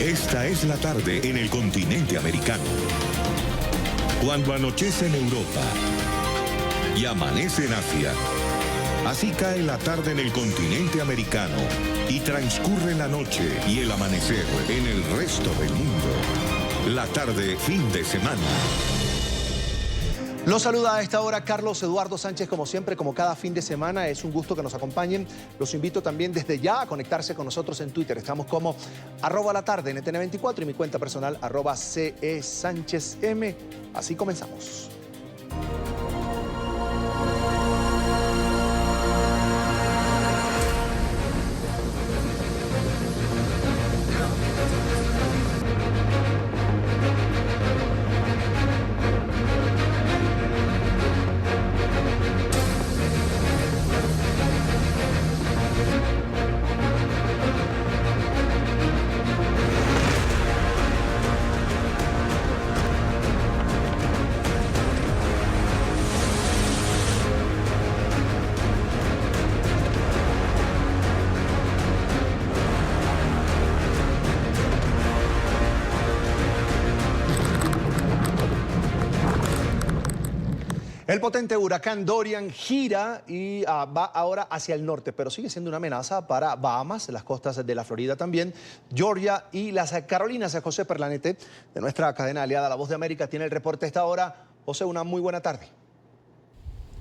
Esta es la tarde en el continente americano. Cuando anochece en Europa y amanece en Asia, así cae la tarde en el continente americano y transcurre la noche y el amanecer en el resto del mundo. La tarde fin de semana. Los saluda a esta hora Carlos Eduardo Sánchez, como siempre, como cada fin de semana. Es un gusto que nos acompañen. Los invito también desde ya a conectarse con nosotros en Twitter. Estamos como @latarde NTN24 y mi cuenta personal @CESánchezM. Así comenzamos. El potente huracán Dorian gira y va ahora hacia el norte, pero sigue siendo una amenaza para Bahamas, las costas de la Florida también, Georgia y las Carolinas. José Perlanete, de nuestra cadena aliada La Voz de América, tiene el reporte a esta hora. José, una muy buena tarde.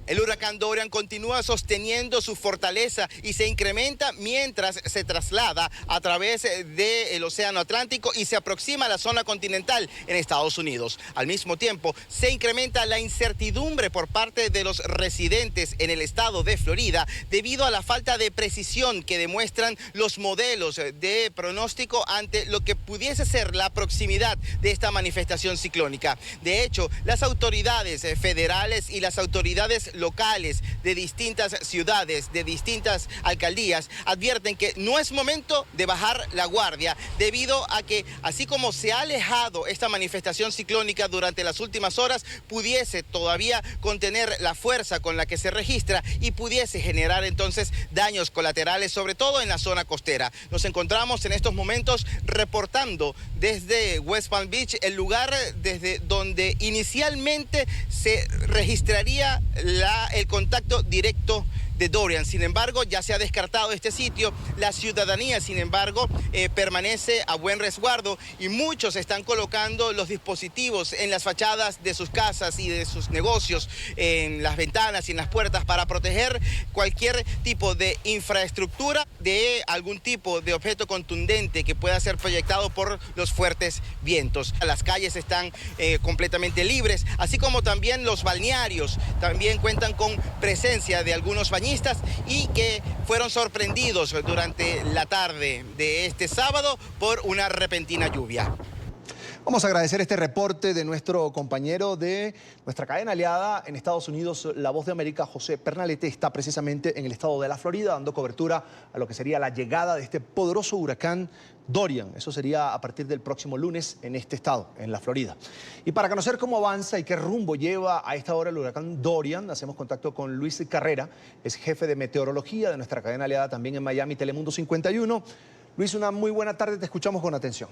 El huracán Dorian continúa sosteniendo su fortaleza y se incrementa mientras se traslada a través del Océano Atlántico y se aproxima a la zona continental en Estados Unidos. Al mismo tiempo, se incrementa la incertidumbre por parte de los residentes en el estado de Florida debido a la falta de precisión que demuestran los modelos de pronóstico ante lo que pudiese ser la proximidad de esta manifestación ciclónica. De hecho, las autoridades federales y las autoridades locales de distintas ciudades, de distintas alcaldías, advierten que no es momento de bajar la guardia debido a que, así como se ha alejado esta manifestación ciclónica durante las últimas horas, pudiese todavía contener la fuerza con la que se registra y pudiese generar entonces daños colaterales, sobre todo en la zona costera. Nos encontramos en estos momentos reportando desde West Palm Beach, el lugar desde donde inicialmente se registraría el contacto directo de Dorian. Sin embargo, ya se ha descartado este sitio. La ciudadanía, sin embargo, permanece a buen resguardo y muchos están colocando los dispositivos en las fachadas de sus casas y de sus negocios, en las ventanas y en las puertas para proteger cualquier tipo de infraestructura de algún tipo de objeto contundente que pueda ser proyectado por los fuertes vientos. Las calles están completamente libres, así como también los balnearios también cuentan con presencia de algunos bañistas y que fueron sorprendidos durante la tarde de este sábado por una repentina lluvia. Vamos a agradecer este reporte de nuestro compañero de nuestra cadena aliada en Estados Unidos, La Voz de América, José Perlanete. Está precisamente en el estado de la Florida dando cobertura a lo que sería la llegada de este poderoso huracán Dorian. Eso sería a partir del próximo lunes en este estado, en la Florida. Y para conocer cómo avanza y qué rumbo lleva a esta hora el huracán Dorian, hacemos contacto con Luis Carrera, es jefe de meteorología de nuestra cadena aliada también en Miami, Telemundo 51. Luis, una muy buena tarde, te escuchamos con atención.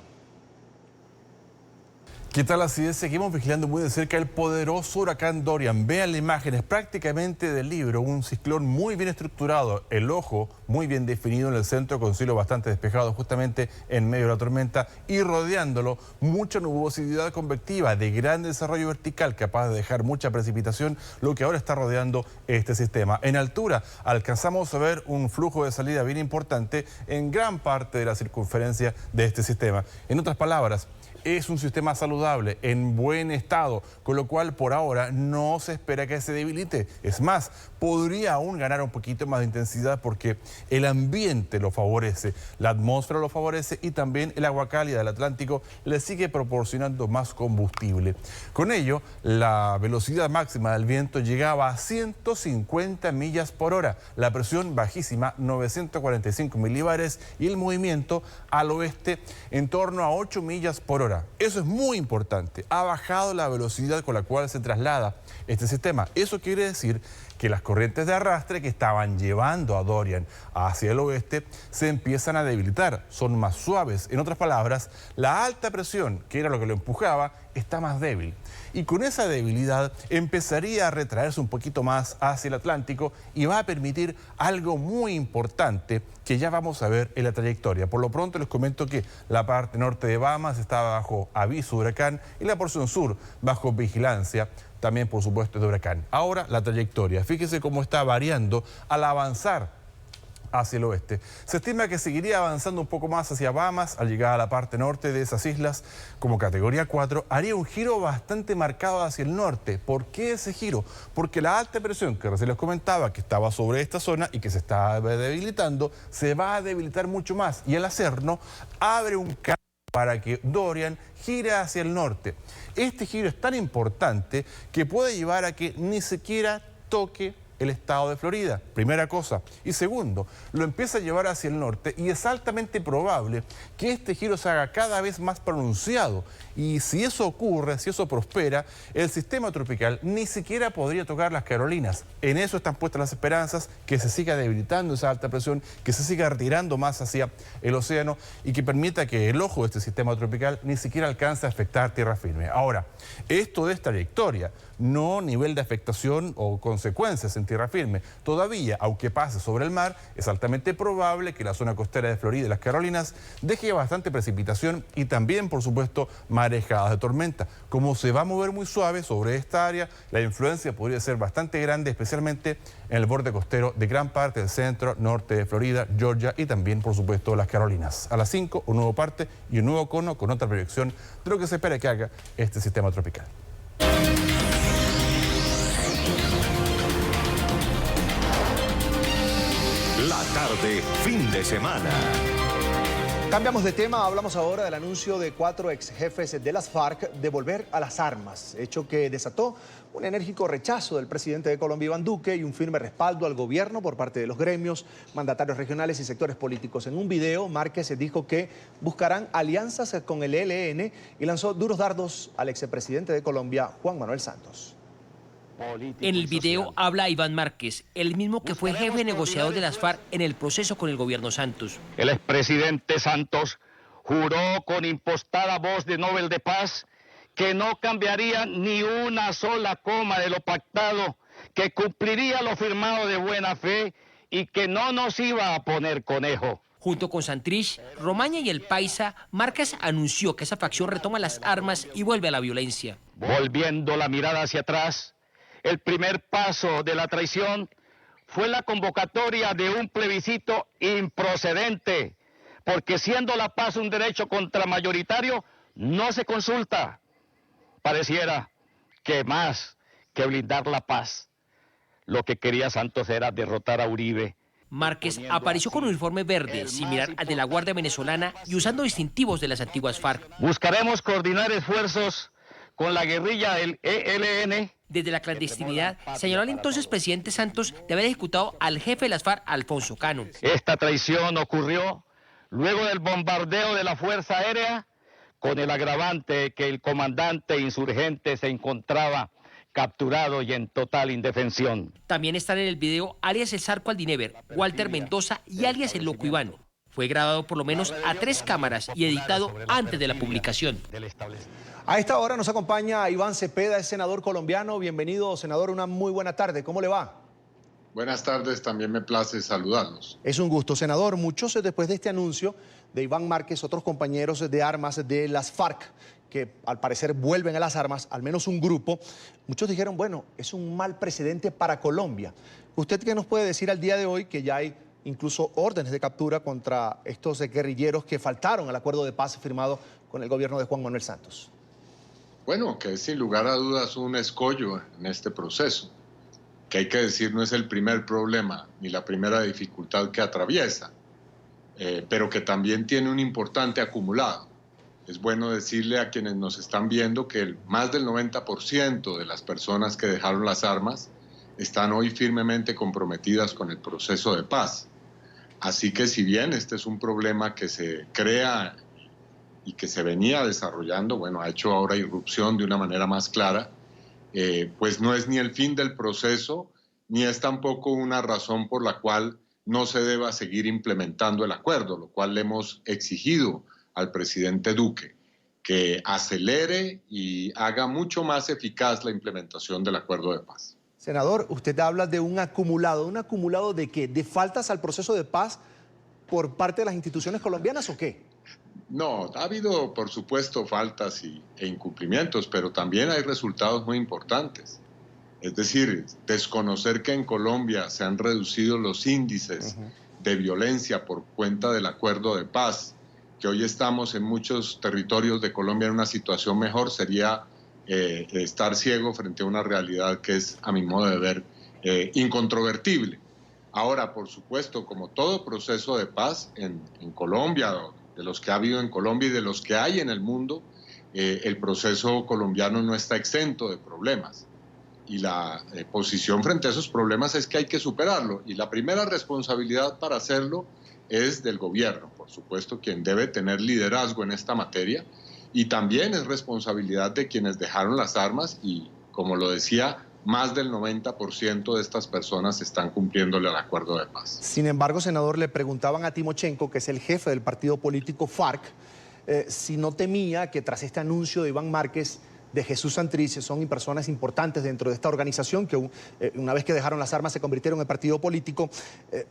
¿Qué tal? Así es, seguimos vigilando muy de cerca el poderoso huracán Dorian. Vean la imagen, es prácticamente del libro, un ciclón muy bien estructurado, el ojo muy bien definido en el centro con cielo bastante despejado justamente en medio de la tormenta y rodeándolo mucha nubosidad convectiva de gran desarrollo vertical capaz de dejar mucha precipitación, lo que ahora está rodeando este sistema. En altura alcanzamos a ver un flujo de salida bien importante en gran parte de la circunferencia de este sistema. En otras palabras, es un sistema saludable, en buen estado, con lo cual por ahora no se espera que se debilite. Es más, podría aún ganar un poquito más de intensidad porque el ambiente lo favorece, la atmósfera lo favorece y también el agua cálida del Atlántico le sigue proporcionando más combustible. Con ello, la velocidad máxima del viento llegaba a 150 millas por hora, la presión bajísima 945 milibares y el movimiento al oeste en torno a 8 millas por hora. Eso es muy importante. Ha bajado la velocidad con la cual se traslada este sistema. Eso quiere decir que las corrientes de arrastre que estaban llevando a Dorian hacia el oeste se empiezan a debilitar, son más suaves. En otras palabras, la alta presión, que era lo que lo empujaba, está más débil. Y con esa debilidad empezaría a retraerse un poquito más hacia el Atlántico y va a permitir algo muy importante que ya vamos a ver en la trayectoria. Por lo pronto les comento que la parte norte de Bahamas está bajo aviso de huracán y la porción sur bajo vigilancia, también por supuesto de huracán. Ahora la trayectoria, fíjese cómo está variando al avanzar hacia el oeste. Se estima que seguiría avanzando un poco más hacia Bahamas al llegar a la parte norte de esas islas como categoría 4, haría un giro bastante marcado hacia el norte. ¿Por qué ese giro? Porque la alta presión que recién les comentaba que estaba sobre esta zona y que se está debilitando, se va a debilitar mucho más y al hacerlo abre un camino para que Dorian gire hacia el norte. Este giro es tan importante que puede llevar a que ni siquiera toque el estado de Florida, primera cosa. Y segundo, lo empieza a llevar hacia el norte y es altamente probable que este giro se haga cada vez más pronunciado. Y si eso ocurre, si eso prospera, el sistema tropical ni siquiera podría tocar las Carolinas. En eso están puestas las esperanzas, que se siga debilitando esa alta presión, que se siga retirando más hacia el océano y que permita que el ojo de este sistema tropical ni siquiera alcance a afectar tierra firme. Ahora, esto es trayectoria, no nivel de afectación o consecuencias en tierra firme. Todavía, aunque pase sobre el mar, es altamente probable que la zona costera de Florida y las Carolinas deje bastante precipitación y también, por supuesto, marejadas de tormenta. Como se va a mover muy suave sobre esta área, la influencia podría ser bastante grande, especialmente en el borde costero de gran parte del centro, norte de Florida, Georgia y también, por supuesto, las Carolinas. A las 5, un nuevo parte y un nuevo cono con otra proyección de lo que se espera que haga este sistema tropical. La tarde, fin de semana. Cambiamos de tema, hablamos ahora del anuncio de 4 ex jefes de las FARC de volver a las armas, hecho que desató un enérgico rechazo del presidente de Colombia, Iván Duque, y un firme respaldo al gobierno por parte de los gremios, mandatarios regionales y sectores políticos. En un video, Márquez dijo que buscarán alianzas con el ELN y lanzó duros dardos al expresidente de Colombia, Juan Manuel Santos. En el video habla Iván Márquez, el mismo que fue jefe negociador de las FARC en el proceso con el gobierno Santos. El expresidente Santos juró con impostada voz de Nobel de Paz que no cambiaría ni una sola coma de lo pactado, que cumpliría lo firmado de buena fe y que no nos iba a poner conejo. Junto con Santrich, Romaña y el Paisa, Márquez anunció que esa facción retoma las armas y vuelve a la violencia. Volviendo la mirada hacia atrás, el primer paso de la traición fue la convocatoria de un plebiscito improcedente, porque siendo la paz un derecho contramayoritario, no se consulta. Pareciera que más que blindar la paz, lo que quería Santos era derrotar a Uribe. Márquez apareció con un uniforme verde, similar al de la Guardia Venezolana y usando distintivos de las antiguas FARC. Buscaremos coordinar esfuerzos con la guerrilla del ELN. Desde la clandestinidad, señaló al entonces presidente Santos de haber ejecutado al jefe de las FARC, Alfonso Cano. Esta traición ocurrió luego del bombardeo de la Fuerza Aérea, con el agravante que el comandante insurgente se encontraba capturado y en total indefensión. También están en el video alias El Zarco Aldinever, Walter Mendoza y alias El Loco Iván. Fue grabado por lo menos a 3 cámaras y editado antes de la publicación. A esta hora nos acompaña Iván Cepeda, es senador colombiano. Bienvenido, senador, una muy buena tarde. ¿Cómo le va? Buenas tardes, también me place saludarlos. Es un gusto, senador. Muchos después de este anuncio de Iván Márquez, otros compañeros de armas de las FARC, que al parecer vuelven a las armas, al menos un grupo, muchos dijeron, bueno, es un mal precedente para Colombia. ¿Usted qué nos puede decir al día de hoy que ya hay incluso órdenes de captura contra estos guerrilleros que faltaron al acuerdo de paz firmado con el gobierno de Juan Manuel Santos? Bueno, que es sin lugar a dudas un escollo en este proceso, que hay que decir no es el primer problema ni la primera dificultad que atraviesa, pero que también tiene un importante acumulado. Es bueno decirle a quienes nos están viendo que más del 90% de las personas que dejaron las armas están hoy firmemente comprometidas con el proceso de paz. Así que si bien este es un problema que se crea y que se venía desarrollando, bueno, ha hecho ahora irrupción de una manera más clara, pues no es ni el fin del proceso ni es tampoco una razón por la cual no se deba seguir implementando el acuerdo, lo cual le hemos exigido al presidente Duque, que acelere y haga mucho más eficaz la implementación del acuerdo de paz. Senador, usted habla de un acumulado ¿de qué? ¿De faltas al proceso de paz por parte de las instituciones colombianas o qué? No, ha habido por supuesto faltas e incumplimientos, pero también hay resultados muy importantes. Es decir, desconocer que en Colombia se han reducido los índices de violencia por cuenta del acuerdo de paz, que hoy estamos en muchos territorios de Colombia en una situación mejor, sería estar ciego frente a una realidad que es, a mi modo de ver, incontrovertible. Ahora, por supuesto, como todo proceso de paz en Colombia, de los que ha habido en Colombia y de los que hay en el mundo, el proceso colombiano no está exento de problemas. Y la posición frente a esos problemas es que hay que superarlo. Y la primera responsabilidad para hacerlo es del gobierno, por supuesto, quien debe tener liderazgo en esta materia. Y también es responsabilidad de quienes dejaron las armas y, como lo decía, más del 90% de estas personas están cumpliéndole al acuerdo de paz. Sin embargo, senador, le preguntaban a Timochenko, que es el jefe del partido político FARC, si no temía que tras este anuncio de Iván Márquez, de Jesús Santrich, son personas importantes dentro de esta organización que una vez que dejaron las armas se convirtieron en partido político,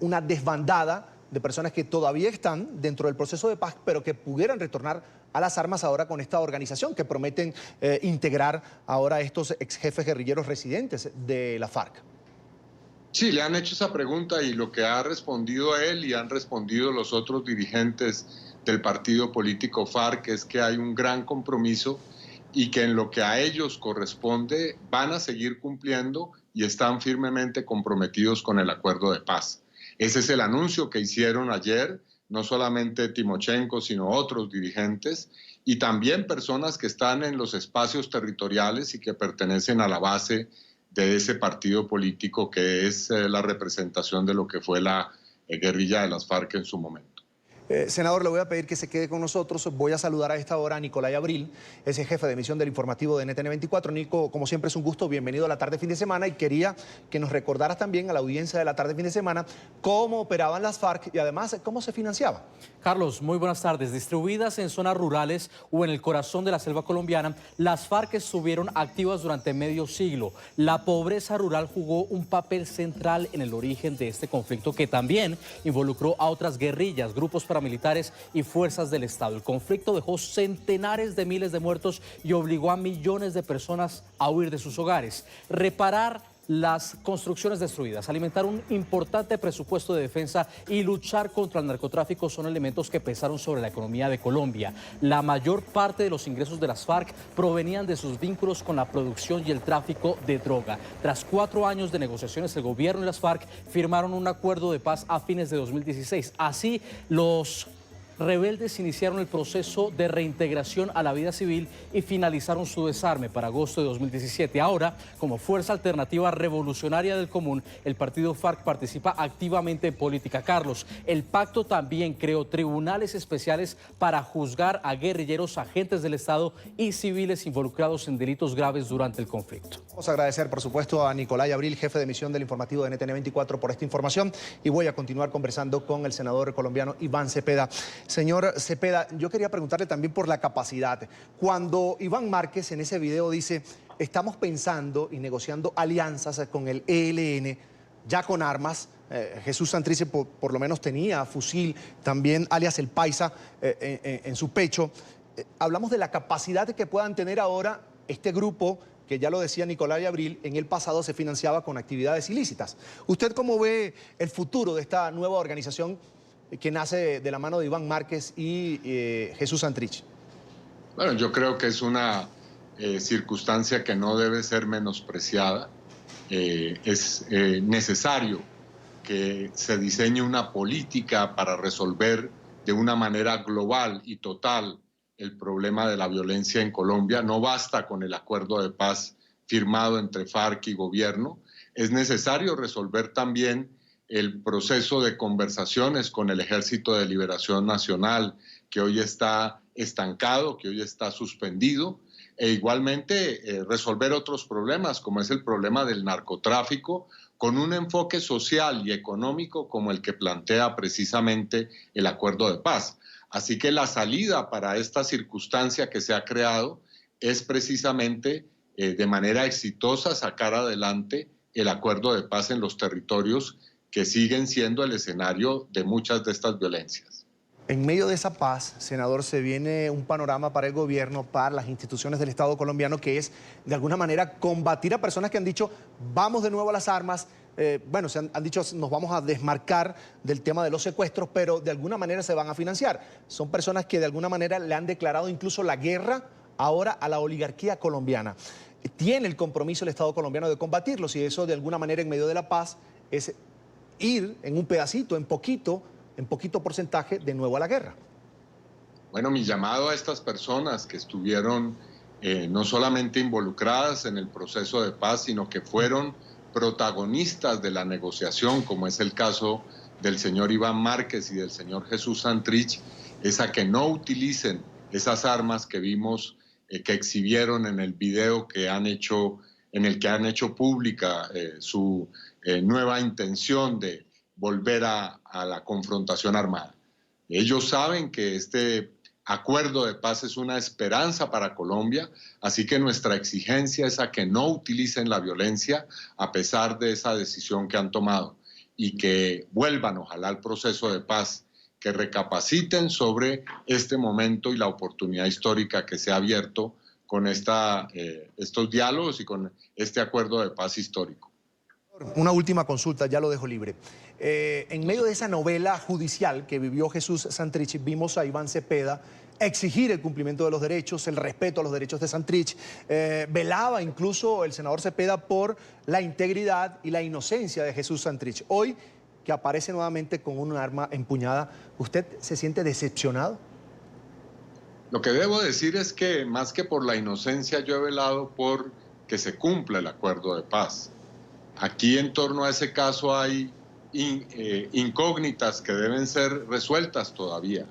una desbandada de personas que todavía están dentro del proceso de paz, pero que pudieran retornar a las armas ahora con esta organización, que prometen integrar ahora a estos ex jefes guerrilleros residentes de la FARC. Sí, le han hecho esa pregunta y lo que ha respondido él y han respondido los otros dirigentes del partido político FARC es que hay un gran compromiso y que en lo que a ellos corresponde van a seguir cumpliendo y están firmemente comprometidos con el acuerdo de paz. Ese es el anuncio que hicieron ayer, no solamente Timochenko, sino otros dirigentes y también personas que están en los espacios territoriales y que pertenecen a la base de ese partido político que es la representación de lo que fue la guerrilla de las FARC en su momento. Senador, le voy a pedir que se quede con nosotros. Voy a saludar a esta hora a Nicolai Abril, ese jefe de emisión del informativo de NTN 24. Nico, como siempre es un gusto, bienvenido a la tarde fin de semana y quería que nos recordaras también a la audiencia de la tarde fin de semana cómo operaban las FARC y además cómo se financiaba. Carlos, muy buenas tardes. Distribuidas en zonas rurales o en el corazón de la selva colombiana, las FARC estuvieron activas durante medio siglo. La pobreza rural jugó un papel central en el origen de este conflicto que también involucró a otras guerrillas, grupos paramilitares y fuerzas del Estado. El conflicto dejó centenares de miles de muertos y obligó a millones de personas a huir de sus hogares. Reparar las construcciones destruidas, alimentar un importante presupuesto de defensa y luchar contra el narcotráfico son elementos que pesaron sobre la economía de Colombia. La mayor parte de los ingresos de las FARC provenían de sus vínculos con la producción y el tráfico de droga. Tras 4 años de negociaciones, el gobierno y las FARC firmaron un acuerdo de paz a fines de 2016. Así, los rebeldes iniciaron el proceso de reintegración a la vida civil y finalizaron su desarme para agosto de 2017. Ahora, como fuerza alternativa revolucionaria del común, el partido FARC participa activamente en política. Carlos, el pacto también creó tribunales especiales para juzgar a guerrilleros, agentes del Estado y civiles involucrados en delitos graves durante el conflicto. Vamos a agradecer, por supuesto, a Nicolai Abril, jefe de emisión del informativo de NTN 24, por esta información y voy a continuar conversando con el senador colombiano Iván Cepeda. Señor Cepeda, yo quería preguntarle también por la capacidad. Cuando Iván Márquez en ese video dice, estamos pensando y negociando alianzas con el ELN, ya con armas, Jesús Santrich por lo menos tenía fusil, también alias el Paisa en su pecho. Hablamos de la capacidad que puedan tener ahora este grupo, que ya lo decía Nicolai Abril, en el pasado se financiaba con actividades ilícitas. ¿Usted cómo ve el futuro de esta nueva organización que nace de la mano de Iván Márquez y Jesús Santrich? Bueno, yo creo que es una circunstancia que no debe ser menospreciada. Es necesario que se diseñe una política para resolver de una manera global y total el problema de la violencia en Colombia. No basta con el acuerdo de paz firmado entre FARC y gobierno. Es necesario resolver también el proceso de conversaciones con el Ejército de Liberación Nacional, que hoy está estancado, que hoy está suspendido, e igualmente resolver otros problemas, como es el problema del narcotráfico con un enfoque social y económico como el que plantea precisamente el acuerdo de paz. Así que la salida para esta circunstancia que se ha creado es precisamente de manera exitosa sacar adelante el acuerdo de paz en los territorios que siguen siendo el escenario de muchas de estas violencias. En medio de esa paz, senador, se viene un panorama para el gobierno, para las instituciones del Estado colombiano, que es, de alguna manera, combatir a personas que han dicho, vamos de nuevo a las armas. Bueno, han dicho, nos vamos a desmarcar del tema de los secuestros, pero de alguna manera se van a financiar. Son personas que de alguna manera le han declarado incluso la guerra ahora a la oligarquía colombiana. Tiene el compromiso el Estado colombiano de combatirlos y eso de alguna manera en medio de la paz es ir en un pedacito, en poquito porcentaje de nuevo a la guerra. Bueno, mi llamado a estas personas que estuvieron no solamente involucradas en el proceso de paz, sino que fueron protagonistas de la negociación, como es el caso del señor Iván Márquez y del señor Jesús Santrich, es a que no utilicen esas armas que vimos que exhibieron en el video en el que han hecho pública su nueva intención de volver a la confrontación armada. Ellos saben que este acuerdo de paz es una esperanza para Colombia, así que nuestra exigencia es a que no utilicen la violencia a pesar de esa decisión que han tomado y que vuelvan, ojalá, al proceso de paz, que recapaciten sobre este momento y la oportunidad histórica que se ha abierto con estos diálogos y con este acuerdo de paz histórico. Una última consulta, ya lo dejo libre. En medio de esa novela judicial que vivió Jesús Santrich, vimos a Iván Cepeda exigir el cumplimiento de los derechos, el respeto a los derechos de Santrich. Velaba incluso el senador Cepeda por la integridad y la inocencia de Jesús Santrich. Hoy, que aparece nuevamente con un arma empuñada, ¿usted se siente decepcionado? Lo que debo decir es que más que por la inocencia, yo he velado por que se cumpla el acuerdo de paz. Aquí en torno a ese caso hay incógnitas que deben ser resueltas todavía.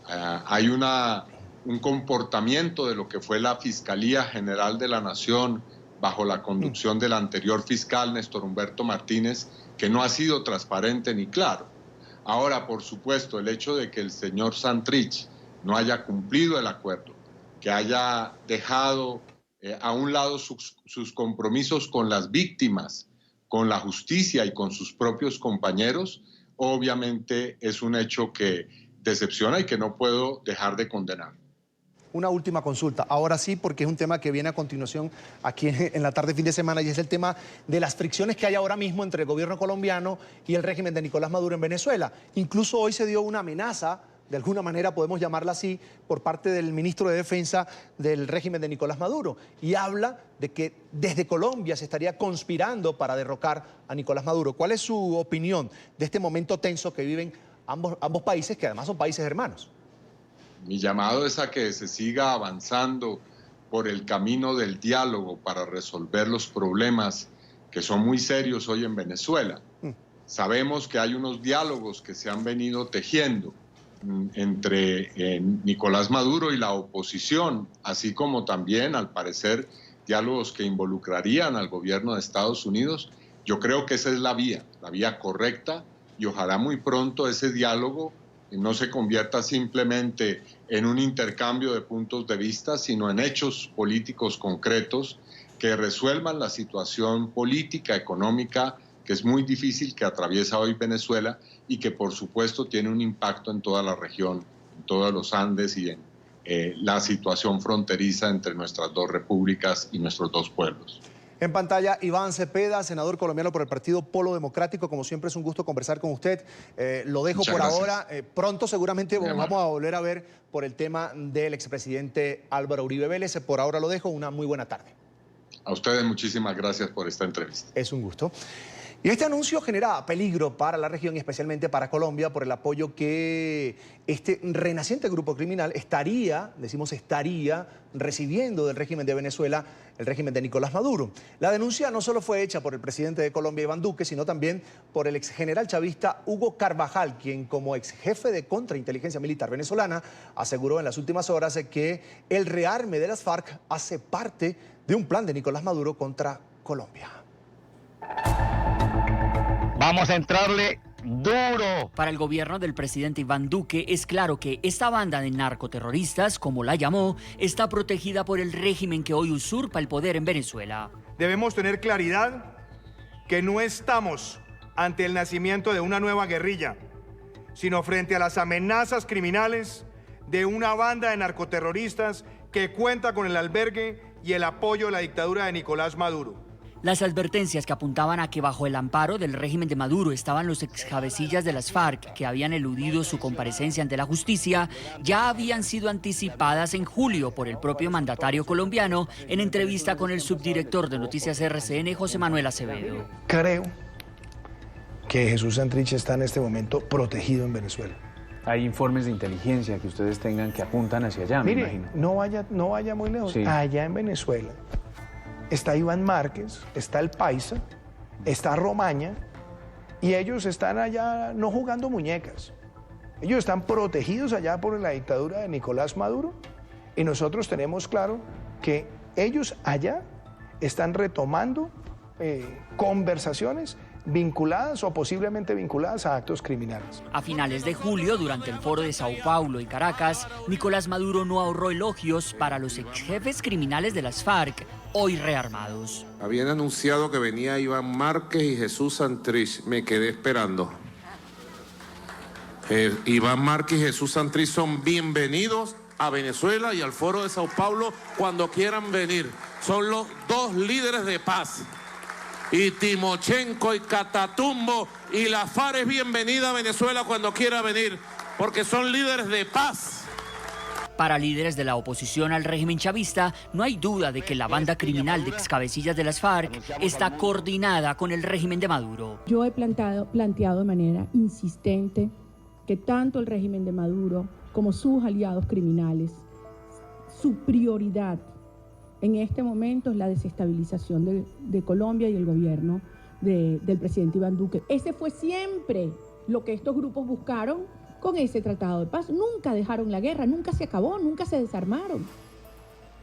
Hay un comportamiento de lo que fue la Fiscalía General de la Nación bajo la conducción del anterior fiscal Néstor Humberto Martínez que no ha sido transparente ni claro. Ahora, por supuesto, el hecho de que el señor Santrich no haya cumplido el acuerdo, que haya dejado a un lado sus compromisos con las víctimas, con la justicia y con sus propios compañeros, obviamente es un hecho que decepciona y que no puedo dejar de condenar. Una última consulta, ahora sí, porque es un tema que viene a continuación aquí en la tarde fin de semana y es el tema de las fricciones que hay ahora mismo entre el gobierno colombiano y el régimen de Nicolás Maduro en Venezuela. Incluso hoy se dio una amenaza, de alguna manera podemos llamarla así, por parte del ministro de Defensa del régimen de Nicolás Maduro. Y habla de que desde Colombia se estaría conspirando para derrocar a Nicolás Maduro. ¿Cuál es su opinión de este momento tenso que viven ambos países, que además son países hermanos? Mi llamado es a que se siga avanzando por el camino del diálogo para resolver los problemas que son muy serios hoy en Venezuela. Sabemos que hay unos diálogos que se han venido tejiendo entre Nicolás Maduro y la oposición, así como también, al parecer, diálogos que involucrarían al gobierno de Estados Unidos. Yo creo que esa es la vía correcta, y ojalá muy pronto ese diálogo no se convierta simplemente en un intercambio de puntos de vista, sino en hechos políticos concretos que resuelvan la situación política, económica, que es muy difícil, que atraviesa hoy Venezuela y que por supuesto tiene un impacto en toda la región, en todos los Andes y en la situación fronteriza entre nuestras dos repúblicas y nuestros dos pueblos. En pantalla, Iván Cepeda, senador colombiano por el Partido Polo Democrático. Como siempre es un gusto conversar con usted. Lo dejo por ahora. Pronto seguramente vamos a volver a ver por el tema del expresidente Álvaro Uribe Vélez. Por ahora lo dejo. Una muy buena tarde. A ustedes muchísimas gracias por esta entrevista. Es un gusto. Y este anuncio genera peligro para la región y especialmente para Colombia por el apoyo que este renaciente grupo criminal estaría recibiendo del régimen de Venezuela, el régimen de Nicolás Maduro. La denuncia no solo fue hecha por el presidente de Colombia, Iván Duque, sino también por el exgeneral chavista Hugo Carvajal, quien como exjefe de contrainteligencia militar venezolana aseguró en las últimas horas que el rearme de las FARC hace parte de un plan de Nicolás Maduro contra Colombia. Vamos a entrarle duro. Para el gobierno del presidente Iván Duque es claro que esta banda de narcoterroristas, como la llamó, está protegida por el régimen que hoy usurpa el poder en Venezuela. Debemos tener claridad que no estamos ante el nacimiento de una nueva guerrilla, sino frente a las amenazas criminales de una banda de narcoterroristas que cuenta con el albergue y el apoyo de la dictadura de Nicolás Maduro. Las advertencias que apuntaban a que bajo el amparo del régimen de Maduro estaban los excabecillas de las FARC que habían eludido su comparecencia ante la justicia ya habían sido anticipadas en julio por el propio mandatario colombiano en entrevista con el subdirector de Noticias RCN, José Manuel Acevedo. Creo que Jesús Santrich está en este momento protegido en Venezuela. Hay informes de inteligencia que ustedes tengan que apuntan hacia allá, me imagino. No vaya muy lejos. Sí. Allá en Venezuela está Iván Márquez, está el Paisa, está Romaña, y ellos están allá no jugando muñecas. Ellos están protegidos allá por la dictadura de Nicolás Maduro, y nosotros tenemos claro que ellos allá están retomando conversaciones vinculadas o posiblemente vinculadas a actos criminales. A finales de julio, durante el foro de Sao Paulo y Caracas, Nicolás Maduro no ahorró elogios para los exjefes criminales de las FARC, hoy rearmados. Habían anunciado que venía Iván Márquez y Jesús Santrich. Me quedé esperando. Iván Márquez y Jesús Santrich son bienvenidos a Venezuela y al foro de Sao Paulo cuando quieran venir. Son los dos líderes de paz. Y Timochenko y Catatumbo y la FARC es bienvenida a Venezuela cuando quiera venir, porque son líderes de paz. Para líderes de la oposición al régimen chavista, no hay duda de que la banda criminal de excabecillas de las FARC está coordinada con el régimen de Maduro. Yo he planteado de manera insistente que tanto el régimen de Maduro como sus aliados criminales, su prioridad en este momento es la desestabilización de Colombia y el gobierno del presidente Iván Duque. Ese fue siempre lo que estos grupos buscaron con ese tratado de paz. Nunca dejaron la guerra, nunca se acabó, nunca se desarmaron.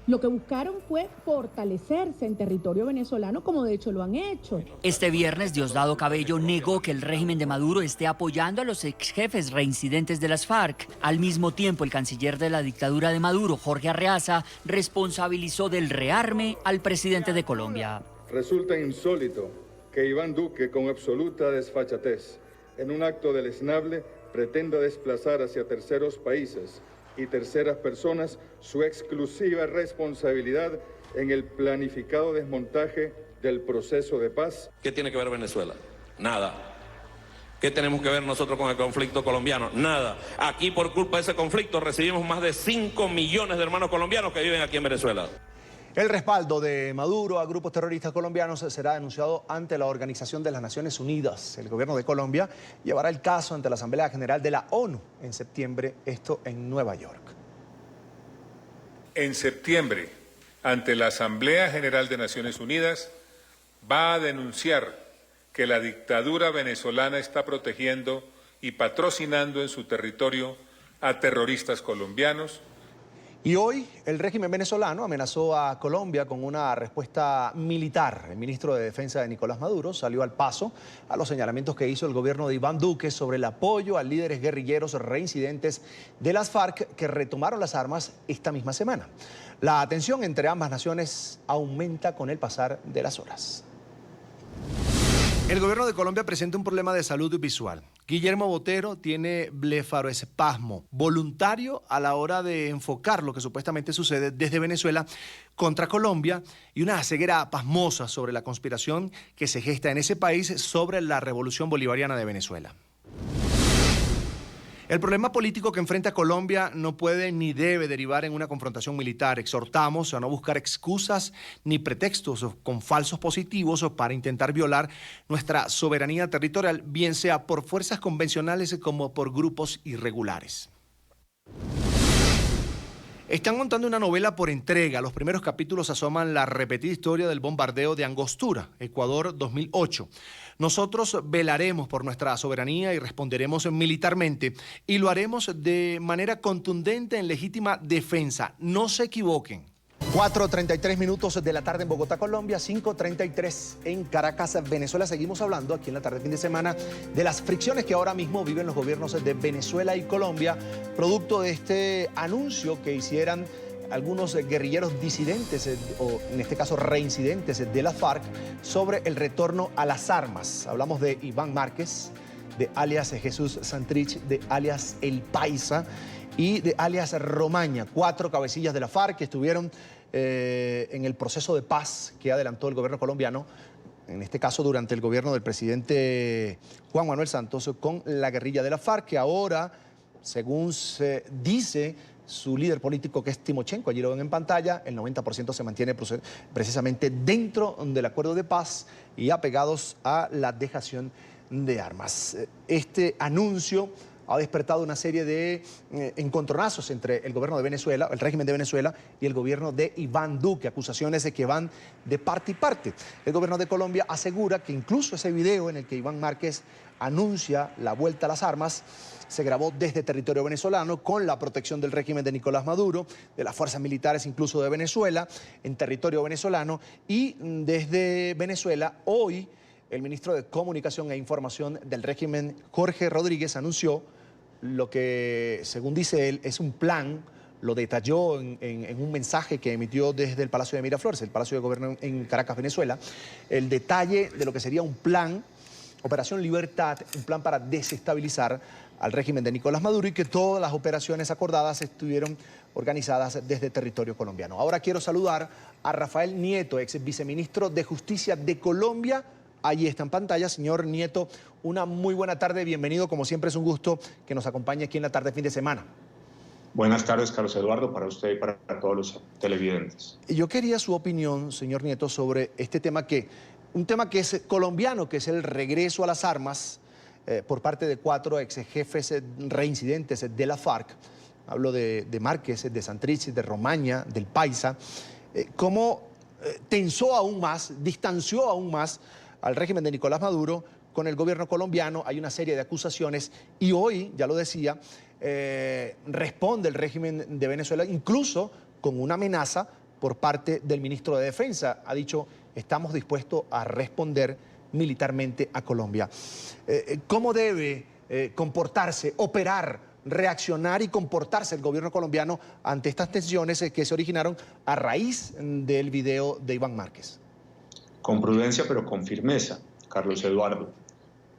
Lo que buscaron fue fortalecerse en territorio venezolano, como de hecho lo han hecho. Este viernes, Diosdado Cabello negó que el régimen de Maduro esté apoyando a los exjefes reincidentes de las FARC. Al mismo tiempo, el canciller de la dictadura de Maduro, Jorge Arreaza, responsabilizó del rearme al presidente de Colombia. Resulta insólito que Iván Duque, con absoluta desfachatez, en un acto deleznable, pretenda desplazar hacia terceros países y terceras personas su exclusiva responsabilidad en el planificado desmontaje del proceso de paz. ¿Qué tiene que ver Venezuela? Nada. ¿Qué tenemos que ver nosotros con el conflicto colombiano? Nada. Aquí, por culpa de ese conflicto, recibimos más de 5 millones de hermanos colombianos que viven aquí en Venezuela. El respaldo de Maduro a grupos terroristas colombianos será denunciado ante la Organización de las Naciones Unidas. El gobierno de Colombia llevará el caso ante la Asamblea General de la ONU en septiembre, esto en Nueva York. En septiembre, ante la Asamblea General de Naciones Unidas, va a denunciar que la dictadura venezolana está protegiendo y patrocinando en su territorio a terroristas colombianos. Y hoy el régimen venezolano amenazó a Colombia con una respuesta militar. El ministro de Defensa de Nicolás Maduro salió al paso a los señalamientos que hizo el gobierno de Iván Duque sobre el apoyo a líderes guerrilleros reincidentes de las FARC que retomaron las armas esta misma semana. La tensión entre ambas naciones aumenta con el pasar de las horas. El gobierno de Colombia presenta un problema de salud visual. Guillermo Botero tiene blefaroespasmo voluntario a la hora de enfocar lo que supuestamente sucede desde Venezuela contra Colombia y una ceguera pasmosa sobre la conspiración que se gesta en ese país sobre la revolución bolivariana de Venezuela. El problema político que enfrenta Colombia no puede ni debe derivar en una confrontación militar. Exhortamos a no buscar excusas ni pretextos con falsos positivos para intentar violar nuestra soberanía territorial, bien sea por fuerzas convencionales como por grupos irregulares. Están montando una novela por entrega. Los primeros capítulos asoman la repetida historia del bombardeo de Angostura, Ecuador 2008. Nosotros velaremos por nuestra soberanía y responderemos militarmente y lo haremos de manera contundente en legítima defensa. No se equivoquen. 4:33 minutos de la tarde en Bogotá, Colombia, 5:33 en Caracas, Venezuela. Seguimos hablando aquí en la tarde fin de semana de las fricciones que ahora mismo viven los gobiernos de Venezuela y Colombia, producto de este anuncio que hicieran algunos guerrilleros disidentes, o en este caso reincidentes de la FARC, sobre el retorno a las armas. Hablamos de Iván Márquez, de alias Jesús Santrich, de alias El Paisa y de alias Romaña, 4 cabecillas de la FARC que estuvieron en el proceso de paz que adelantó el gobierno colombiano, en este caso durante el gobierno del presidente Juan Manuel Santos, con la guerrilla de la FARC, que ahora, según se dice su líder político, que es Timochenko, allí lo ven en pantalla, el 90% se mantiene precisamente dentro del acuerdo de paz y apegados a la dejación de armas. Este anuncio ha despertado una serie de encontronazos entre el gobierno de Venezuela, el régimen de Venezuela y el gobierno de Iván Duque, acusaciones de que van de parte y parte. El gobierno de Colombia asegura que incluso ese video en el que Iván Márquez anuncia la vuelta a las armas se grabó desde territorio venezolano con la protección del régimen de Nicolás Maduro, de las fuerzas militares incluso de Venezuela, en territorio venezolano, y desde Venezuela hoy el ministro de Comunicación e Información del régimen, Jorge Rodríguez, anunció lo que, según dice él, es un plan, lo detalló en un mensaje que emitió desde el Palacio de Miraflores, el Palacio de Gobierno en Caracas, Venezuela, el detalle de lo que sería un plan, Operación Libertad, un plan para desestabilizar al régimen de Nicolás Maduro, y que todas las operaciones acordadas estuvieron organizadas desde territorio colombiano. Ahora quiero saludar a Rafael Nieto, ex viceministro de Justicia de Colombia. Ahí está en pantalla. Señor Nieto, una muy buena tarde, bienvenido. Como siempre es un gusto que nos acompañe aquí en la tarde fin de semana. Buenas tardes, Carlos Eduardo, para usted y para todos los televidentes. Yo quería su opinión, señor Nieto, sobre este tema un tema que es colombiano, que es el regreso a las armas por parte de 4 ex jefes reincidentes de la FARC. Hablo de Márquez, de Santrich, de Romaña, del Paisa. ¿Cómo tensó aún más, distanció aún más al régimen de Nicolás Maduro con el gobierno colombiano? Hay una serie de acusaciones y hoy, ya lo decía, responde el régimen de Venezuela incluso con una amenaza por parte del ministro de Defensa. Ha dicho, estamos dispuestos a responder militarmente a Colombia. ¿Cómo debe comportarse, operar, reaccionar y comportarse el gobierno colombiano ante estas tensiones que se originaron a raíz del video de Iván Márquez? Con prudencia, pero con firmeza, Carlos Eduardo.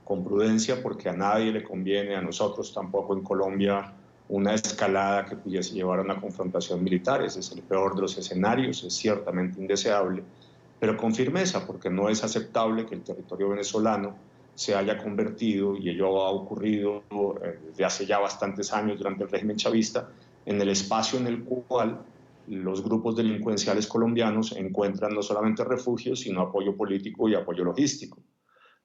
Con prudencia, porque a nadie le conviene, a nosotros tampoco en Colombia, una escalada que pudiese llevar a una confrontación militar. Ese es el peor de los escenarios, es ciertamente indeseable, pero con firmeza, porque no es aceptable que el territorio venezolano se haya convertido, y ello ha ocurrido desde hace ya bastantes años durante el régimen chavista, en el espacio en el cual los grupos delincuenciales colombianos encuentran no solamente refugio, sino apoyo político y apoyo logístico.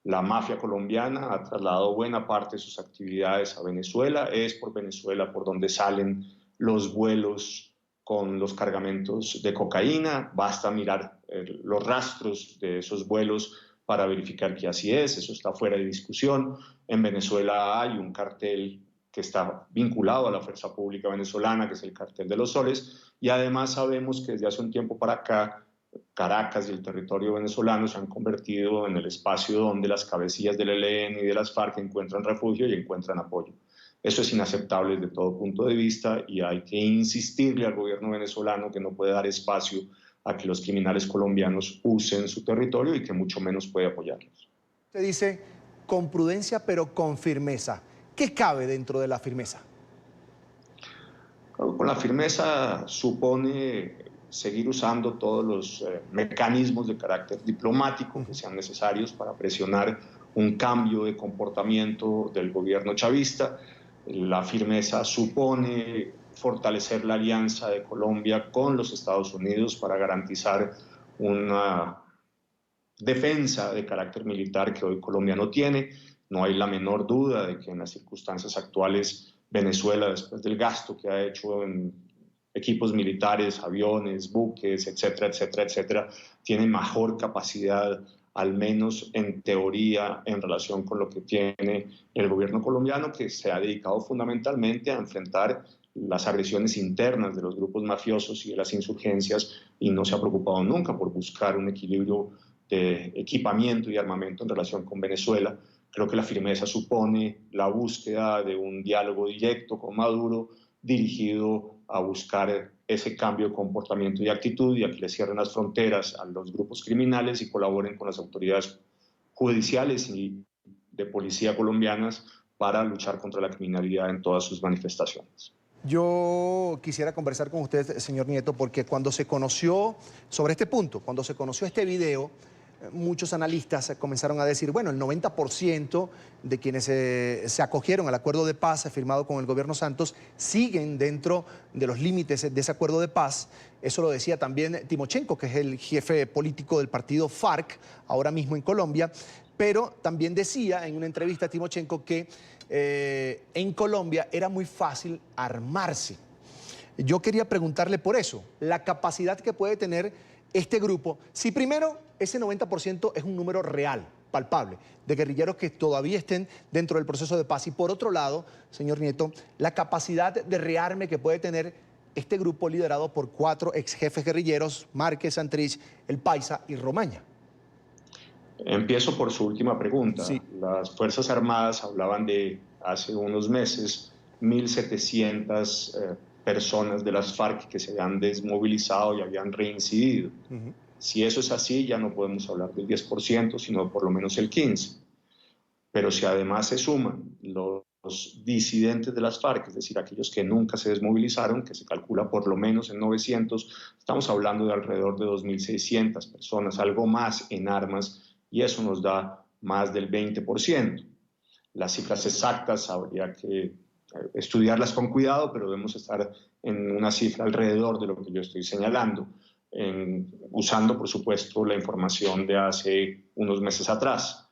La mafia colombiana ha trasladado buena parte de sus actividades a Venezuela. Es por Venezuela por donde salen los vuelos con los cargamentos de cocaína. Basta mirar los rastros de esos vuelos para verificar que así es. Eso está fuera de discusión. En Venezuela hay un cartel que está vinculado a la fuerza pública venezolana, que es el Cartel de los Soles, y además sabemos que desde hace un tiempo para acá Caracas y el territorio venezolano se han convertido en el espacio donde las cabecillas del ELN y de las FARC encuentran refugio y encuentran apoyo. Eso es inaceptable desde todo punto de vista y hay que insistirle al gobierno venezolano que no puede dar espacio a que los criminales colombianos usen su territorio y que mucho menos puede apoyarlos. Usted dice con prudencia pero con firmeza. ¿Qué cabe dentro de la firmeza? Con la firmeza supone seguir usando todos los mecanismos de carácter diplomático que sean necesarios para presionar un cambio de comportamiento del gobierno chavista. La firmeza supone fortalecer la alianza de Colombia con los Estados Unidos para garantizar una defensa de carácter militar que hoy Colombia no tiene. No hay la menor duda de que en las circunstancias actuales Venezuela, después del gasto que ha hecho en equipos militares, aviones, buques, etcétera, etcétera, etcétera, tiene mejor capacidad, al menos en teoría, en relación con lo que tiene el gobierno colombiano, que se ha dedicado fundamentalmente a enfrentar las agresiones internas de los grupos mafiosos y de las insurgencias, y no se ha preocupado nunca por buscar un equilibrio de equipamiento y armamento en relación con Venezuela. Creo que la firmeza supone la búsqueda de un diálogo directo con Maduro, dirigido a buscar ese cambio de comportamiento y actitud, y a que le cierren las fronteras a los grupos criminales y colaboren con las autoridades judiciales y de policía colombianas para luchar contra la criminalidad en todas sus manifestaciones. Yo quisiera conversar con usted, señor Nieto, porque cuando se conoció sobre este punto, cuando se conoció este video, muchos analistas comenzaron a decir, bueno, el 90% de quienes se acogieron al acuerdo de paz firmado con el gobierno Santos siguen dentro de los límites de ese acuerdo de paz. Eso lo decía también Timochenko, que es el jefe político del partido FARC, ahora mismo en Colombia, pero también decía en una entrevista a Timochenko que en Colombia era muy fácil armarse. Yo quería preguntarle por eso, la capacidad que puede tener este grupo, si primero ese 90% es un número real, palpable, de guerrilleros que todavía estén dentro del proceso de paz, y por otro lado, señor Nieto, la capacidad de rearme que puede tener este grupo liderado por 4 ex jefes guerrilleros, Márquez, Santrich, El Paisa y Romaña. Empiezo por su última pregunta. Sí. Las Fuerzas Armadas hablaban de, hace unos meses, 1.700 personas de las FARC que se habían desmovilizado y habían reincidido. Si eso es así, ya no podemos hablar del 10%, sino por lo menos el 15%. Pero si además se suman los disidentes de las FARC, es decir, aquellos que nunca se desmovilizaron, que se calcula por lo menos en 900, estamos hablando de alrededor de 2.600 personas, algo más en armas, y eso nos da más del 20%. Las cifras exactas habría que estudiarlas con cuidado, pero debemos estar en una cifra alrededor de lo que yo estoy señalando, usando, por supuesto, la información de hace unos meses atrás.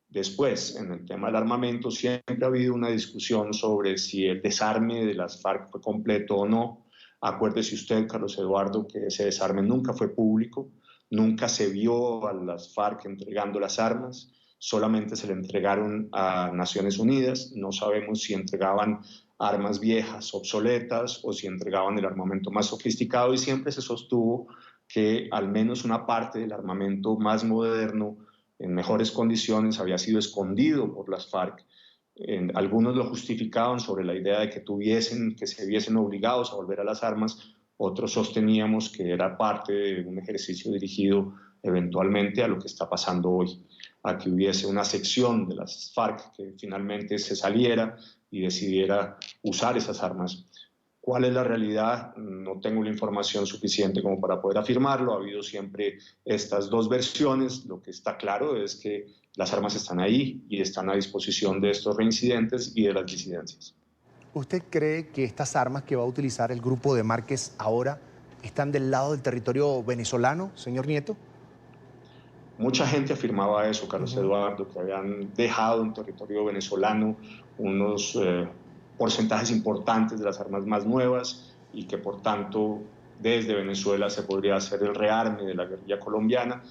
Después, en el tema del armamento, siempre ha habido una discusión sobre si el desarme de las FARC fue completo o no. Acuérdese usted, Carlos Eduardo, que ese desarme nunca fue público, nunca se vio a las FARC entregando las armas, solamente se le entregaron a Naciones Unidas. No sabemos si entregaban armas viejas, obsoletas, o si entregaban el armamento más sofisticado, y siempre se sostuvo que al menos una parte del armamento más moderno, en mejores condiciones, había sido escondido por las FARC. Algunos lo justificaban sobre la idea de que se viesen obligados a volver a las armas, otros sosteníamos que era parte de un ejercicio dirigido eventualmente a lo que está pasando hoy, a que hubiese una sección de las FARC que finalmente se saliera y decidiera usar esas armas. ¿Cuál es la realidad? No tengo la información suficiente como para poder afirmarlo. Ha habido siempre estas dos versiones. Lo que está claro es que las armas están ahí y están a disposición de estos reincidentes y de las disidencias. ¿Usted cree que estas armas que va a utilizar el grupo de Márquez ahora están del lado del territorio venezolano, señor Nieto? Mucha gente afirmaba eso, Carlos Eduardo, que habían dejado en territorio venezolano unos porcentajes importantes de las armas más nuevas y que por tanto desde Venezuela se podría hacer el rearme de la guerrilla colombiana.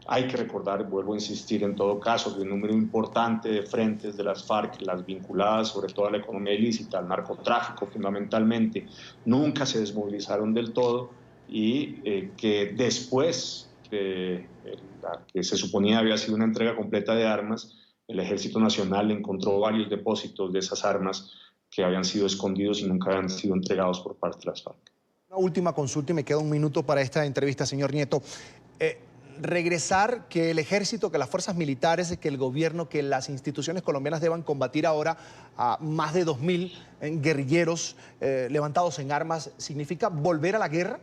Hay que recordar, vuelvo a insistir en todo caso, que un número importante de frentes de las FARC, las vinculadas sobre todo a la economía ilícita, al narcotráfico fundamentalmente, nunca se desmovilizaron del todo y que después de la que se suponía había sido una entrega completa de armas, el Ejército Nacional encontró varios depósitos de esas armas que habían sido escondidos y nunca habían sido entregados por parte de las FARC. Una última consulta y me queda un minuto para esta entrevista, señor Nieto. Regresar, que el ejército, que las fuerzas militares, que el gobierno, que las instituciones colombianas deban combatir ahora a más de 2.000 guerrilleros levantados en armas, ¿significa volver a la guerra?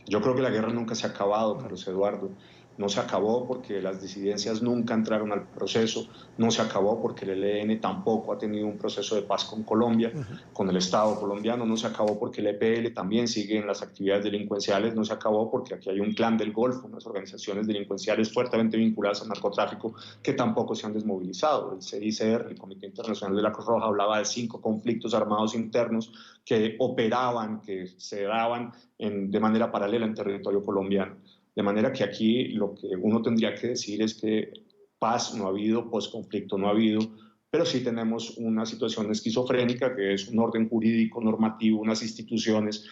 Yo creo que la guerra nunca se ha acabado, Carlos Eduardo. No se acabó porque las disidencias nunca entraron al proceso, no se acabó porque el ELN tampoco ha tenido un proceso de paz con Colombia, con el Estado colombiano, no se acabó porque el EPL también sigue en las actividades delincuenciales, no se acabó porque aquí hay un clan del Golfo, unas organizaciones delincuenciales fuertemente vinculadas al narcotráfico que tampoco se han desmovilizado. El CICR, el Comité Internacional de la Cruz Roja, hablaba de 5 conflictos armados internos que operaban, que se daban de manera paralela en territorio colombiano. De manera que aquí lo que uno tendría que decir es que paz no ha habido, posconflicto no ha habido, pero sí tenemos una situación esquizofrénica, que es un orden jurídico, normativo, unas instituciones,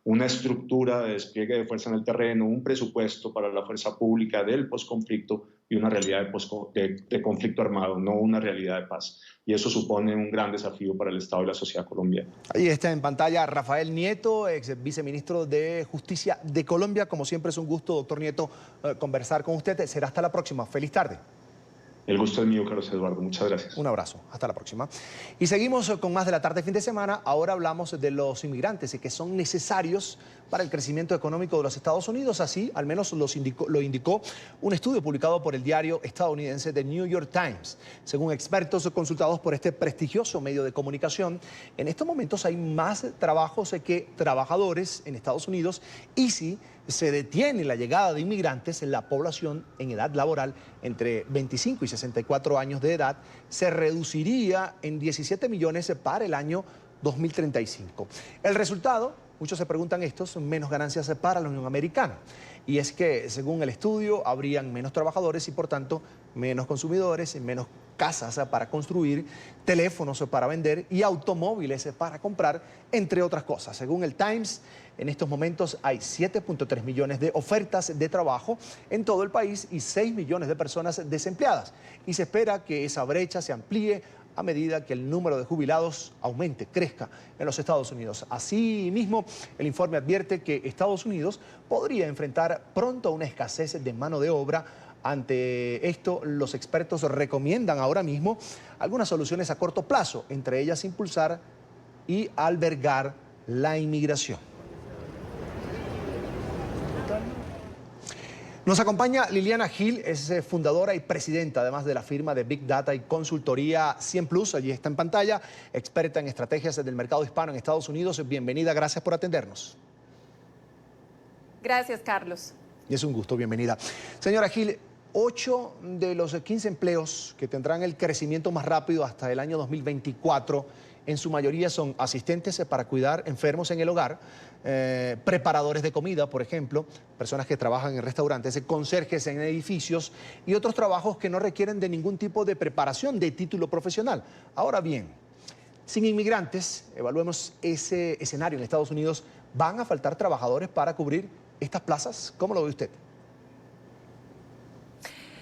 una estructura de despliegue de fuerza en el terreno, un presupuesto para la fuerza pública del posconflicto y una realidad de conflicto armado, no una realidad de paz. Y eso supone un gran desafío para el Estado y la sociedad colombiana. Ahí está en pantalla Rafael Nieto, ex viceministro de Justicia de Colombia. Como siempre es un gusto, doctor Nieto, conversar con usted. Será hasta la próxima. Feliz tarde. El gusto es mío, Carlos Eduardo. Muchas gracias. Un abrazo. Hasta la próxima. Y seguimos con más de la tarde fin de semana. Ahora hablamos de los inmigrantes y que son necesarios para el crecimiento económico de los Estados Unidos. Así, al menos lo indicó un estudio publicado por el diario estadounidense The New York Times. Según expertos consultados por este prestigioso medio de comunicación, en estos momentos hay más trabajos que trabajadores en Estados Unidos, y si se detiene la llegada de inmigrantes, la población en edad laboral entre 25 y 64 años de edad se reduciría en 17 millones para el año 2035. El resultado, muchos se preguntan estos, menos ganancias para la Unión Americana. Y es que, según el estudio, habrían menos trabajadores y, por tanto, menos consumidores, menos casas para construir, teléfonos para vender y automóviles para comprar, entre otras cosas. Según el Times, en estos momentos hay 7.3 millones de ofertas de trabajo en todo el país y 6 millones de personas desempleadas. Y se espera que esa brecha se amplíe a medida que el número de jubilados aumente, crezca en los Estados Unidos. Asimismo, el informe advierte que Estados Unidos podría enfrentar pronto una escasez de mano de obra. Ante esto, los expertos recomiendan ahora mismo algunas soluciones a corto plazo, entre ellas impulsar y albergar la inmigración. Nos acompaña Liliana Gil, es fundadora y presidenta, además de la firma de Big Data y consultoría 100 Plus, allí está en pantalla, experta en estrategias del mercado hispano en Estados Unidos. Bienvenida, gracias por atendernos. Gracias, Carlos. Y es un gusto, bienvenida. Señora Gil, 8 de los 15 empleos que tendrán el crecimiento más rápido hasta el año 2024, en su mayoría son asistentes para cuidar enfermos en el hogar, preparadores de comida, por ejemplo, personas que trabajan en restaurantes, conserjes en edificios y otros trabajos que no requieren de ningún tipo de preparación de título profesional. Ahora bien, sin inmigrantes, evaluemos ese escenario en Estados Unidos, ¿van a faltar trabajadores para cubrir estas plazas? ¿Cómo lo ve usted?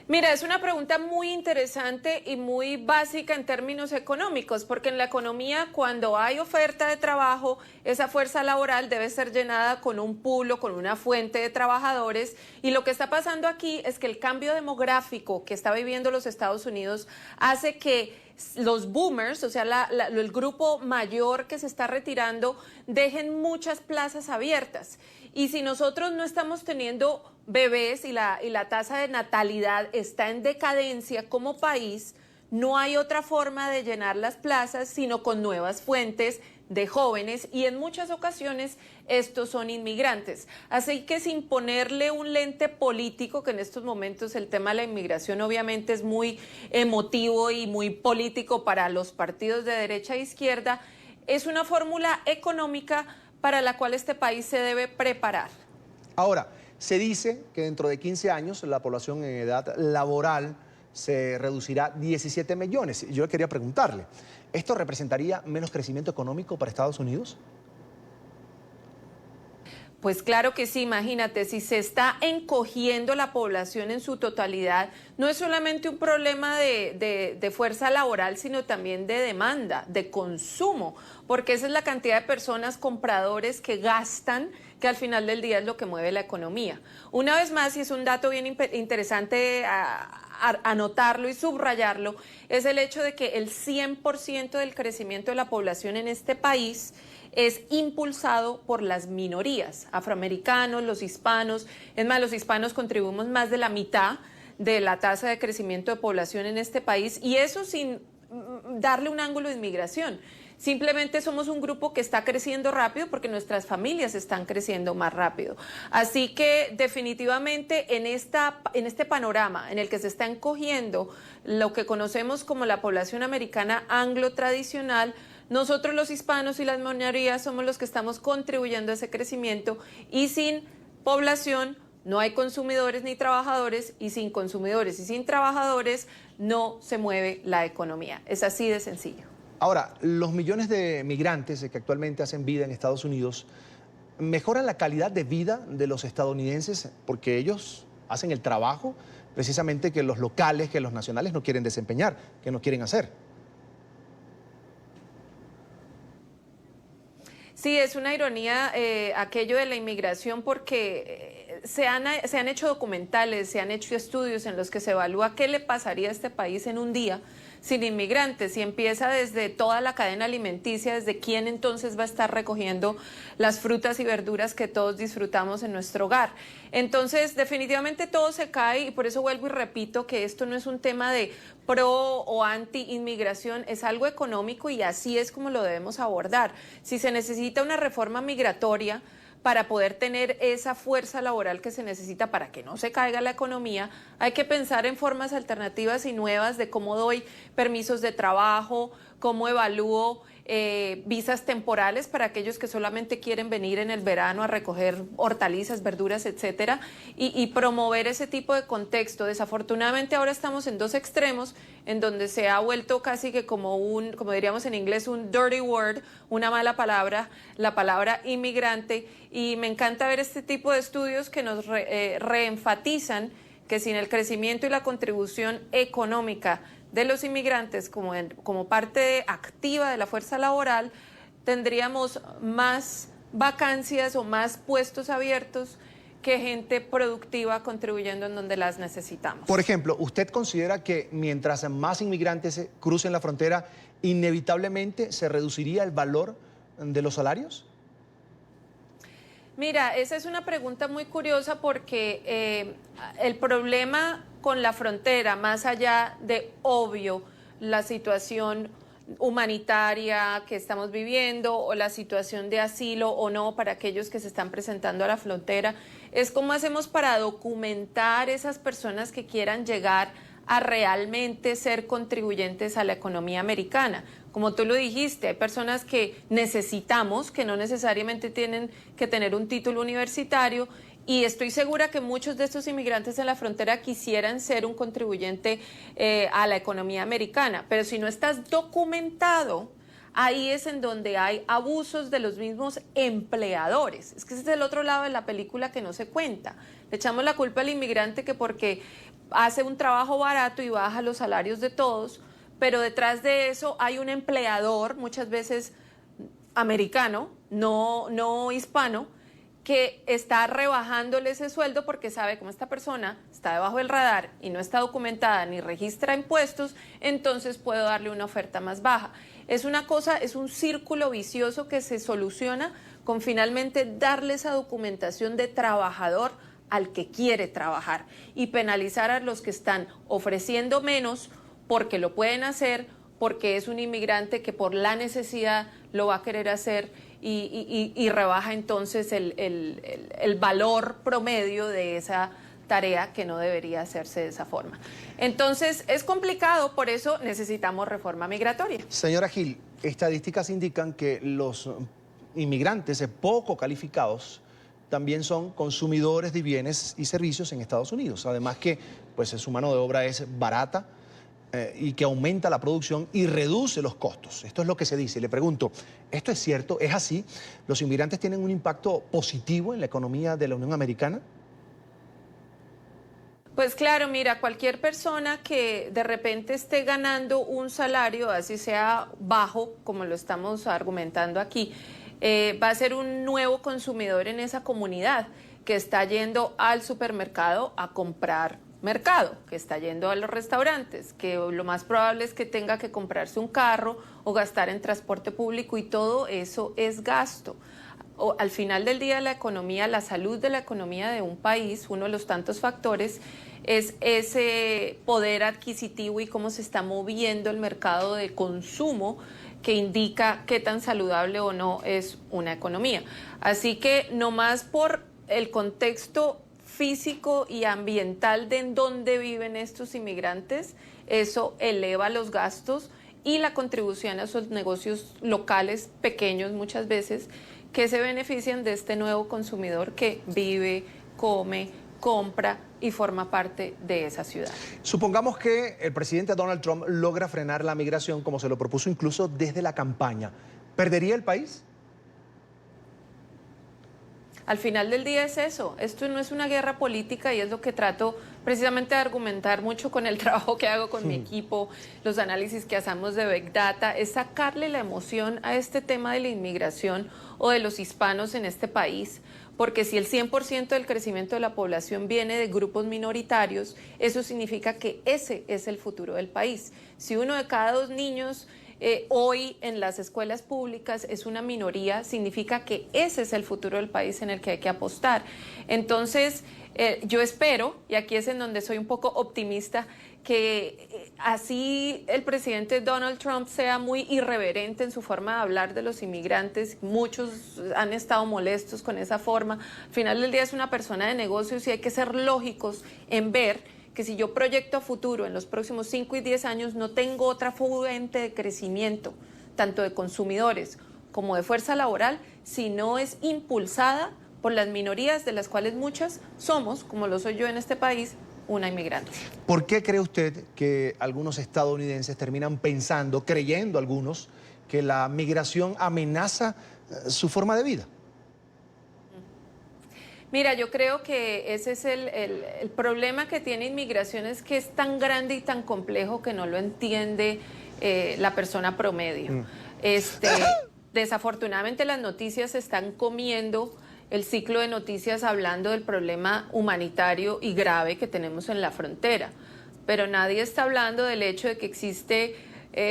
Mira, es una pregunta muy interesante y muy básica en términos económicos, porque en la economía, cuando hay oferta de trabajo, esa fuerza laboral debe ser llenada con un pool o con una fuente de trabajadores, y lo que está pasando aquí es que el cambio demográfico que está viviendo los Estados Unidos hace que los boomers, o sea, el grupo mayor que se está retirando, dejen muchas plazas abiertas. Y si nosotros no estamos teniendo bebés y la tasa de natalidad está en decadencia como país, no hay otra forma de llenar las plazas sino con nuevas fuentes de jóvenes, y en muchas ocasiones estos son inmigrantes. Así que, sin ponerle un lente político, que en estos momentos el tema de la inmigración obviamente es muy emotivo y muy político para los partidos de derecha e izquierda, es una fórmula económica para la cual este país se debe preparar. Ahora, se dice que dentro de 15 años la población en edad laboral se reducirá 17 millones. Yo quería preguntarle, ¿esto representaría menos crecimiento económico para Estados Unidos? Pues claro que sí, imagínate, si se está encogiendo la población en su totalidad, no es solamente un problema de fuerza laboral, sino también de demanda, de consumo, porque esa es la cantidad de personas compradores que gastan, que al final del día es lo que mueve la economía. Una vez más, y es un dato bien interesante anotarlo y subrayarlo, es el hecho de que el 100% del crecimiento de la población en este país es impulsado por las minorías, afroamericanos, los hispanos. Es más, los hispanos contribuimos más de la mitad de la tasa de crecimiento de población en este país, y eso sin darle un ángulo de inmigración. Simplemente somos un grupo que está creciendo rápido porque nuestras familias están creciendo más rápido. Así que definitivamente en este panorama en el que se está encogiendo lo que conocemos como la población americana anglo tradicional, nosotros los hispanos y las minorías somos los que estamos contribuyendo a ese crecimiento, y sin población no hay consumidores ni trabajadores, y sin consumidores y sin trabajadores no se mueve la economía. Es así de sencillo. Ahora, los millones de migrantes que actualmente hacen vida en Estados Unidos mejoran la calidad de vida de los estadounidenses porque ellos hacen el trabajo precisamente que los locales, que los nacionales no quieren desempeñar, que no quieren hacer. Sí, es una ironía aquello de la inmigración porque se han hecho documentales, se han hecho estudios en los que se evalúa qué le pasaría a este país en un día sin inmigrantes, y empieza desde toda la cadena alimenticia, desde quién entonces va a estar recogiendo las frutas y verduras que todos disfrutamos en nuestro hogar. Entonces, definitivamente todo se cae, y por eso vuelvo y repito que esto no es un tema de pro o anti-inmigración, es algo económico y así es como lo debemos abordar. Si se necesita una reforma migratoria para poder tener esa fuerza laboral que se necesita para que no se caiga la economía, hay que pensar en formas alternativas y nuevas de cómo doy permisos de trabajo, cómo evalúo visas temporales para aquellos que solamente quieren venir en el verano a recoger hortalizas, verduras, etcétera, y promover ese tipo de contexto. Desafortunadamente ahora estamos en dos extremos, en donde se ha vuelto casi que como diríamos en inglés, un dirty word, una mala palabra, la palabra inmigrante, y me encanta ver este tipo de estudios que nos reenfatizan que sin el crecimiento y la contribución económica de los inmigrantes como parte activa de la fuerza laboral, tendríamos más vacancias o más puestos abiertos que gente productiva contribuyendo en donde las necesitamos. Por ejemplo, ¿usted considera que mientras más inmigrantes crucen la frontera, inevitablemente se reduciría el valor de los salarios? Mira, esa es una pregunta muy curiosa porque el problema con la frontera, más allá de, obvio, la situación humanitaria que estamos viviendo o la situación de asilo o no para aquellos que se están presentando a la frontera, es cómo hacemos para documentar esas personas que quieran llegar a realmente ser contribuyentes a la economía americana. Como tú lo dijiste, hay personas que necesitamos, que no necesariamente tienen que tener un título universitario, y estoy segura que muchos de estos inmigrantes en la frontera quisieran ser un contribuyente a la economía americana, pero si no estás documentado, ahí es en donde hay abusos de los mismos empleadores. Es que ese es el otro lado de la película que no se cuenta. Le echamos la culpa al inmigrante que porque hace un trabajo barato y baja los salarios de todos, pero detrás de eso hay un empleador, muchas veces americano, no hispano, que está rebajándole ese sueldo porque sabe cómo esta persona está debajo del radar y no está documentada ni registra impuestos, entonces puedo darle una oferta más baja. Es una cosa, es un círculo vicioso que se soluciona con finalmente darle esa documentación de trabajador al que quiere trabajar y penalizar a los que están ofreciendo menos porque lo pueden hacer, porque es un inmigrante que por la necesidad lo va a querer hacer y rebaja entonces el valor promedio de esa tarea que no debería hacerse de esa forma. Entonces es complicado, por eso necesitamos reforma migratoria. Señora Gil, estadísticas indican que los inmigrantes poco calificados también son consumidores de bienes y servicios en Estados Unidos. Además que pues, su mano de obra es barata y que aumenta la producción y reduce los costos. Esto es lo que se dice. Le pregunto, ¿esto es cierto? ¿Es así? ¿Los inmigrantes tienen un impacto positivo en la economía de la Unión Americana? Pues claro, mira, cualquier persona que de repente esté ganando un salario, así sea bajo, como lo estamos argumentando aquí, va a ser un nuevo consumidor en esa comunidad que está yendo al supermercado a comprar mercado, que está yendo a los restaurantes, que lo más probable es que tenga que comprarse un carro o gastar en transporte público, y todo eso es gasto. Al final del día, la economía, la salud de la economía de un país, uno de los tantos factores es ese poder adquisitivo y cómo se está moviendo el mercado de consumo, que indica qué tan saludable o no es una economía. Así que nomás por el contexto físico y ambiental de en dónde viven estos inmigrantes, eso eleva los gastos y la contribución a esos negocios locales pequeños muchas veces que se benefician de este nuevo consumidor que vive, come, compra y forma parte de esa ciudad. Supongamos que el presidente Donald Trump logra frenar la migración como se lo propuso incluso desde la campaña. ¿Perdería el país? Al final del día es eso, esto no es una guerra política y es lo que trato precisamente de argumentar mucho con el trabajo que hago con mi equipo, los análisis que hacemos de Big Data, es sacarle la emoción a este tema de la inmigración o de los hispanos en este país, porque si el 100% del crecimiento de la población viene de grupos minoritarios, eso significa que ese es el futuro del país. Si 1 de cada 2 niños hoy en las escuelas públicas es una minoría, significa que ese es el futuro del país en el que hay que apostar. Entonces, yo espero, y aquí es en donde soy un poco optimista, que así el presidente Donald Trump sea muy irreverente en su forma de hablar de los inmigrantes. Muchos han estado molestos con esa forma. Al final del día es una persona de negocios y hay que ser lógicos en ver que si yo proyecto a futuro en los próximos 5 y 10 años no tengo otra fuente de crecimiento, tanto de consumidores como de fuerza laboral, si no es impulsada por las minorías, de las cuales muchas somos, como lo soy yo en este país, una inmigrante. ¿Por qué cree usted que algunos estadounidenses terminan pensando, creyendo algunos, que la migración amenaza su forma de vida? Mira, yo creo que ese es el problema que tiene inmigración, es que es tan grande y tan complejo que no lo entiende la persona promedio. Desafortunadamente las noticias se están comiendo el ciclo de noticias hablando del problema humanitario y grave que tenemos en la frontera, pero nadie está hablando del hecho de que existe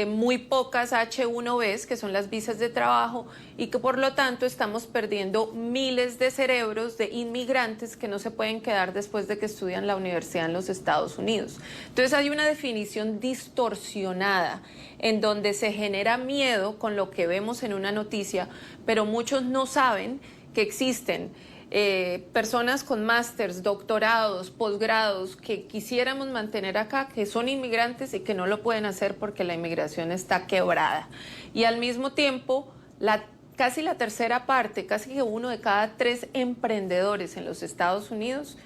muy pocas H-1Bs, que son las visas de trabajo, y que por lo tanto estamos perdiendo miles de cerebros de inmigrantes que no se pueden quedar después de que estudian la universidad en los Estados Unidos. Entonces hay una definición distorsionada en donde se genera miedo con lo que vemos en una noticia, pero muchos no saben que existen personas con másters, doctorados, posgrados que quisiéramos mantener acá, que son inmigrantes y que no lo pueden hacer porque la inmigración está quebrada. Y al mismo tiempo, casi la tercera parte, casi que 1 de cada 3 emprendedores en los Estados Unidos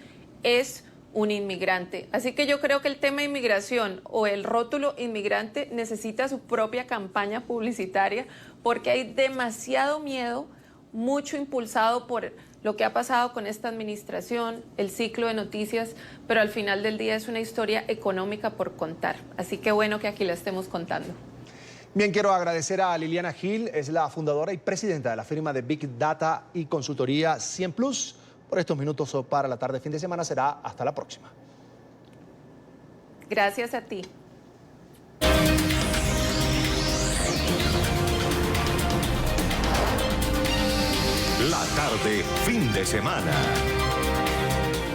es un inmigrante. Así que yo creo que el tema de inmigración o el rótulo inmigrante necesita su propia campaña publicitaria, porque hay demasiado miedo, mucho impulsado por lo que ha pasado con esta administración, el ciclo de noticias, pero al final del día es una historia económica por contar. Así que bueno que aquí la estemos contando. Bien, quiero agradecer a Liliana Gil, es la fundadora y presidenta de la firma de Big Data y consultoría 100 Plus. Por estos minutos para la tarde, fin de semana, será hasta la próxima. Gracias a ti. La tarde, fin de semana.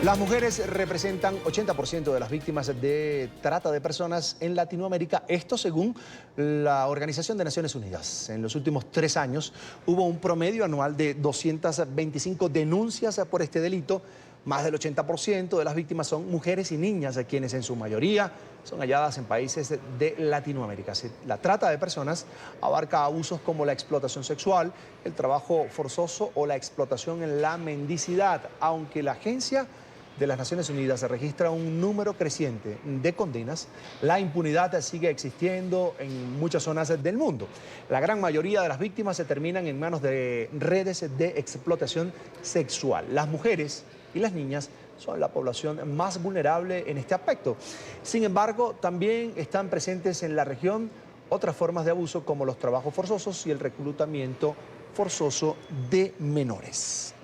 Las mujeres representan 80% de las víctimas de trata de personas en Latinoamérica, esto según la Organización de Naciones Unidas. En los últimos 3 años hubo un promedio anual de 225 denuncias por este delito. Más del 80% de las víctimas son mujeres y niñas, quienes en su mayoría son halladas en países de Latinoamérica. La trata de personas abarca abusos como la explotación sexual, el trabajo forzoso o la explotación en la mendicidad, aunque la Agencia de las Naciones Unidas registra un número creciente de condenas, la impunidad sigue existiendo en muchas zonas del mundo. La gran mayoría de las víctimas se terminan en manos de redes de explotación sexual. Las mujeres y las niñas son la población más vulnerable en este aspecto. Sin embargo, también están presentes en la región otras formas de abuso como los trabajos forzosos y el reclutamiento forzoso de menores.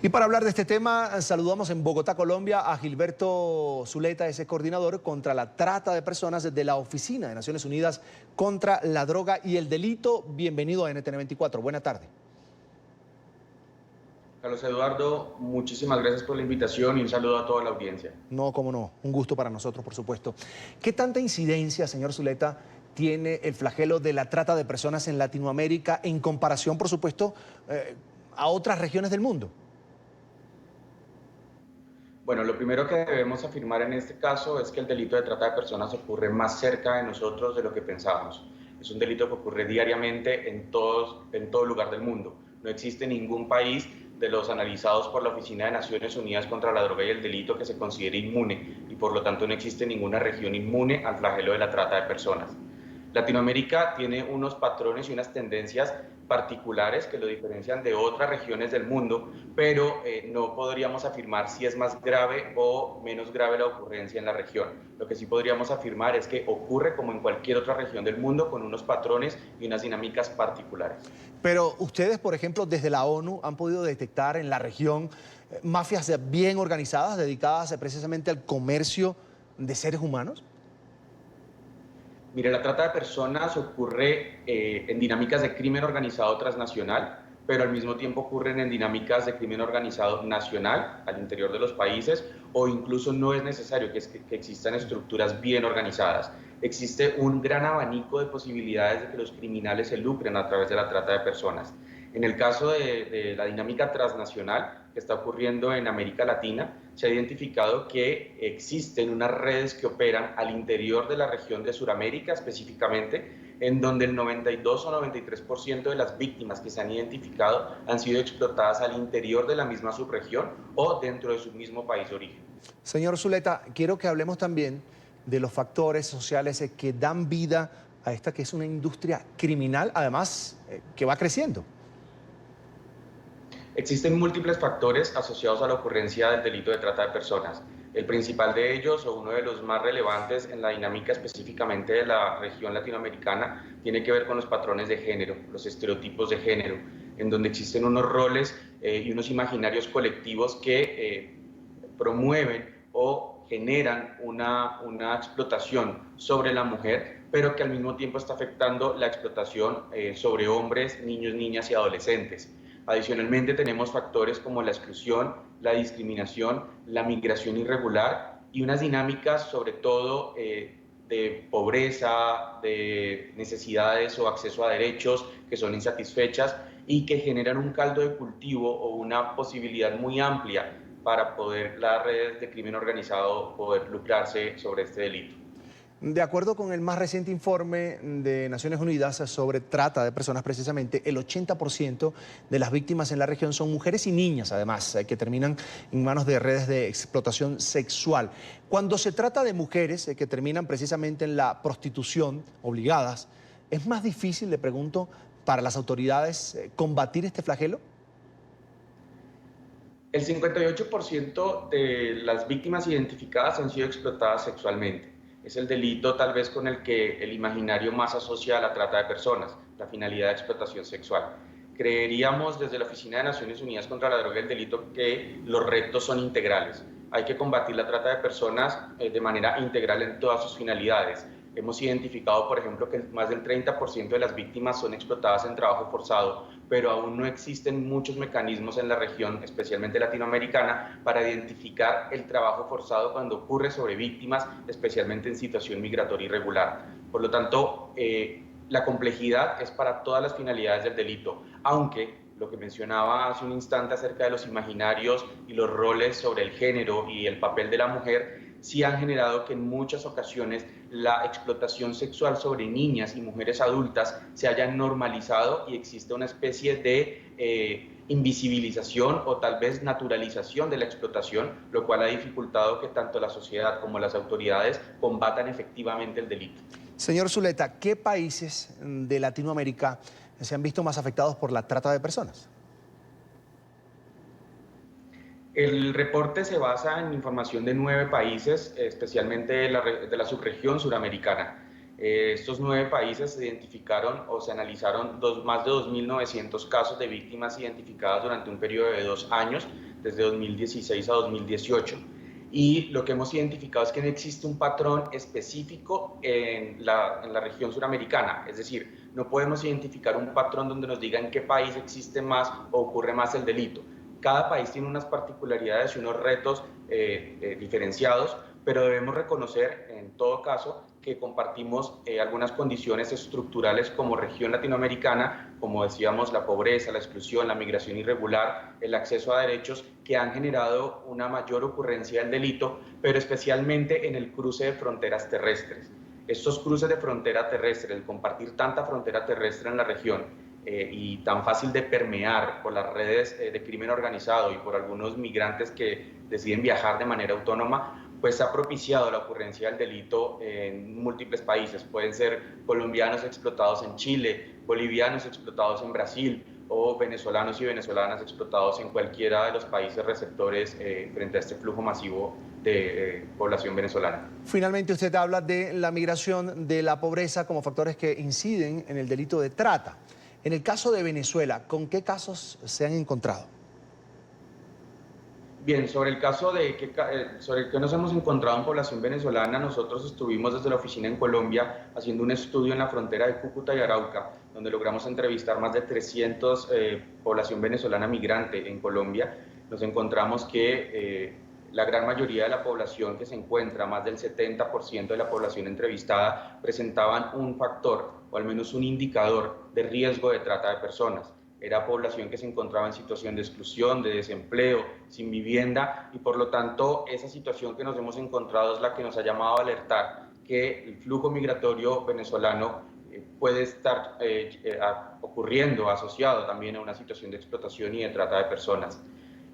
Y para hablar de este tema, saludamos en Bogotá, Colombia, a Gilberto Zuleta, ese coordinador contra la trata de personas de la Oficina de Naciones Unidas contra la Droga y el Delito. Bienvenido a NTN 24. Buena tarde. Carlos Eduardo, muchísimas gracias por la invitación y un saludo a toda la audiencia. No, cómo no, un gusto para nosotros, por supuesto. ¿Qué tanta incidencia, señor Zuleta, tiene el flagelo de la trata de personas en Latinoamérica en comparación, por supuesto, a otras regiones del mundo? Bueno, lo primero que debemos afirmar en este caso es que el delito de trata de personas ocurre más cerca de nosotros de lo que pensábamos. Es un delito que ocurre diariamente en todo lugar del mundo. No existe ningún país de los analizados por la Oficina de Naciones Unidas contra la Droga y el Delito que se considere inmune y por lo tanto no existe ninguna región inmune al flagelo de la trata de personas. Latinoamérica tiene unos patrones y unas tendencias particulares que lo diferencian de otras regiones del mundo, pero no podríamos afirmar si es más grave o menos grave la ocurrencia en la región. Lo que sí podríamos afirmar es que ocurre como en cualquier otra región del mundo con unos patrones y unas dinámicas particulares. Pero ustedes, por ejemplo, desde la ONU han podido detectar en la región mafias bien organizadas dedicadas precisamente al comercio de seres humanos. Mire, la trata de personas ocurre en dinámicas de crimen organizado transnacional, pero al mismo tiempo ocurren en dinámicas de crimen organizado nacional al interior de los países, o incluso no es necesario que existan estructuras bien organizadas. Existe un gran abanico de posibilidades de que los criminales se lucren a través de la trata de personas. En el caso de la dinámica transnacional que está ocurriendo en América Latina, se ha identificado que existen unas redes que operan al interior de la región de Sudamérica específicamente, en donde el 92 o 93% de las víctimas que se han identificado han sido explotadas al interior de la misma subregión o dentro de su mismo país de origen. Señor Zuleta, quiero que hablemos también de los factores sociales que dan vida a esta que es una industria criminal, además que va creciendo. Existen múltiples factores asociados a la ocurrencia del delito de trata de personas. El principal de ellos, o uno de los más relevantes en la dinámica específicamente de la región latinoamericana, tiene que ver con los patrones de género, los estereotipos de género, en donde existen unos roles y unos imaginarios colectivos que promueven o generan una explotación sobre la mujer, pero que al mismo tiempo está afectando la explotación sobre hombres, niños, niñas y adolescentes. Adicionalmente tenemos factores como la exclusión, la discriminación, la migración irregular y unas dinámicas sobre todo de pobreza, de necesidades o acceso a derechos que son insatisfechas y que generan un caldo de cultivo o una posibilidad muy amplia para poder las redes de crimen organizado poder lucrarse sobre este delito. De acuerdo con el más reciente informe de Naciones Unidas sobre trata de personas, precisamente el 80% de las víctimas en la región son mujeres y niñas, además, que terminan en manos de redes de explotación sexual. Cuando se trata de mujeres que terminan precisamente en la prostitución, obligadas, ¿es más difícil, le pregunto, para las autoridades combatir este flagelo? El 58% de las víctimas identificadas han sido explotadas sexualmente. Es el delito tal vez con el que el imaginario más asocia a la trata de personas, la finalidad de explotación sexual. Creeríamos desde la Oficina de Naciones Unidas contra la Droga y el Delito que los retos son integrales. Hay que combatir la trata de personas de manera integral en todas sus finalidades. Hemos identificado, por ejemplo, que más del 30% de las víctimas son explotadas en trabajo forzado, pero aún no existen muchos mecanismos en la región, especialmente latinoamericana, para identificar el trabajo forzado cuando ocurre sobre víctimas, especialmente en situación migratoria irregular. Por lo tanto, la complejidad es para todas las finalidades del delito, aunque lo que mencionaba hace un instante acerca de los imaginarios y los roles sobre el género y el papel de la mujer, sí han generado que en muchas ocasiones la explotación sexual sobre niñas y mujeres adultas se haya normalizado y existe una especie de invisibilización o tal vez naturalización de la explotación, lo cual ha dificultado que tanto la sociedad como las autoridades combatan efectivamente el delito. Señor Zuleta, ¿qué países de Latinoamérica se han visto más afectados por la trata de personas? El reporte se basa en información de 9 países, especialmente de la subregión suramericana. Estos 9 países se identificaron o se analizaron más de 2.900 casos de víctimas identificadas durante un periodo de 2 años, desde 2016 a 2018. Y lo que hemos identificado es que no existe un patrón específico en la región suramericana, es decir, no podemos identificar un patrón donde nos diga en qué país existe más o ocurre más el delito. Cada país tiene unas particularidades y unos retos diferenciados, pero debemos reconocer en todo caso que compartimos algunas condiciones estructurales como región latinoamericana, como decíamos, la pobreza, la exclusión, la migración irregular, el acceso a derechos que han generado una mayor ocurrencia del delito, pero especialmente en el cruce de fronteras terrestres. Estos cruces de frontera terrestre, el compartir tanta frontera terrestre en la región y tan fácil de permear por las redes de crimen organizado y por algunos migrantes que deciden viajar de manera autónoma, pues ha propiciado la ocurrencia del delito en múltiples países. Pueden ser colombianos explotados en Chile, bolivianos explotados en Brasil o venezolanos y venezolanas explotados en cualquiera de los países receptores frente a este flujo masivo de población venezolana. Finalmente, usted habla de la migración, de la pobreza como factores que inciden en el delito de trata. En el caso de Venezuela, ¿con qué casos se han encontrado? Bien, sobre el caso sobre el que nos hemos encontrado en población venezolana, nosotros estuvimos desde la oficina en Colombia haciendo un estudio en la frontera de Cúcuta y Arauca, donde logramos entrevistar más de 300 población venezolana migrante en Colombia. Nos encontramos que la gran mayoría de la población que se encuentra, más del 70% de la población entrevistada, presentaban un factor o al menos un indicador de riesgo de trata de personas. Era población que se encontraba en situación de exclusión, de desempleo, sin vivienda, y por lo tanto esa situación que nos hemos encontrado es la que nos ha llamado a alertar que el flujo migratorio venezolano puede estar ocurriendo asociado también a una situación de explotación y de trata de personas.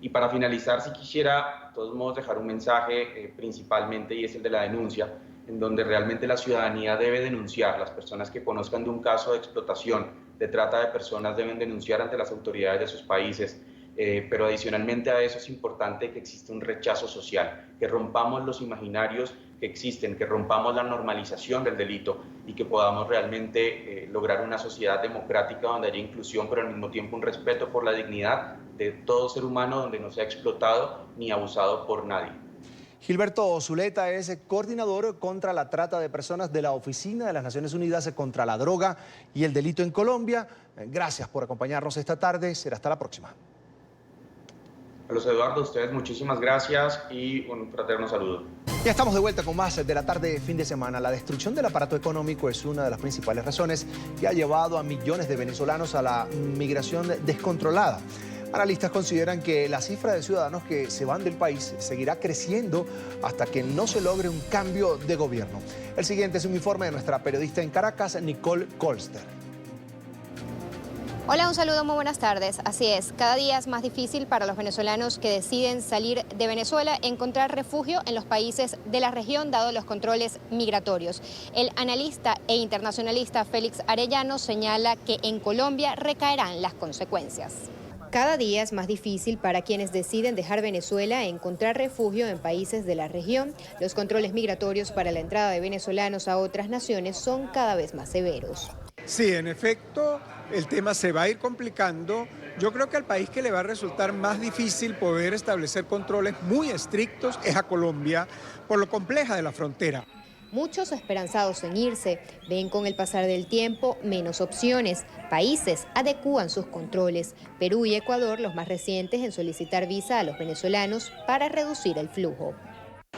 Y para finalizar, si quisiera de todos modos dejar un mensaje principalmente, y es el de la denuncia, en donde realmente la ciudadanía debe denunciar. Las personas que conozcan de un caso de explotación, de trata de personas, deben denunciar ante las autoridades de sus países, pero adicionalmente a eso es importante que exista un rechazo social, que rompamos los imaginarios que existen, que rompamos la normalización del delito y que podamos realmente lograr una sociedad democrática donde haya inclusión, pero al mismo tiempo un respeto por la dignidad de todo ser humano, donde no sea explotado ni abusado por nadie. Gilberto Zuleta es coordinador contra la trata de personas de la Oficina de las Naciones Unidas contra la Droga y el Delito en Colombia. Gracias por acompañarnos esta tarde. Será hasta la próxima. Carlos Eduardo, a ustedes muchísimas gracias y un fraterno saludo. Ya estamos de vuelta con más de la tarde de fin de semana. La destrucción del aparato económico es una de las principales razones que ha llevado a millones de venezolanos a la migración descontrolada. Analistas consideran que la cifra de ciudadanos que se van del país seguirá creciendo hasta que no se logre un cambio de gobierno. El siguiente es un informe de nuestra periodista en Caracas, Nicole Colster. Hola, un saludo, muy buenas tardes. Así es, cada día es más difícil para los venezolanos que deciden salir de Venezuela encontrar refugio en los países de la región, dado los controles migratorios. El analista e internacionalista Félix Arellano señala que en Colombia recaerán las consecuencias. Cada día es más difícil para quienes deciden dejar Venezuela encontrar refugio en países de la región. Los controles migratorios para la entrada de venezolanos a otras naciones son cada vez más severos. Sí, en efecto, el tema se va a ir complicando. Yo creo que al país que le va a resultar más difícil poder establecer controles muy estrictos es a Colombia, por lo compleja de la frontera. Muchos esperanzados en irse ven con el pasar del tiempo menos opciones. Países adecúan sus controles. Perú y Ecuador, los más recientes en solicitar visa a los venezolanos para reducir el flujo.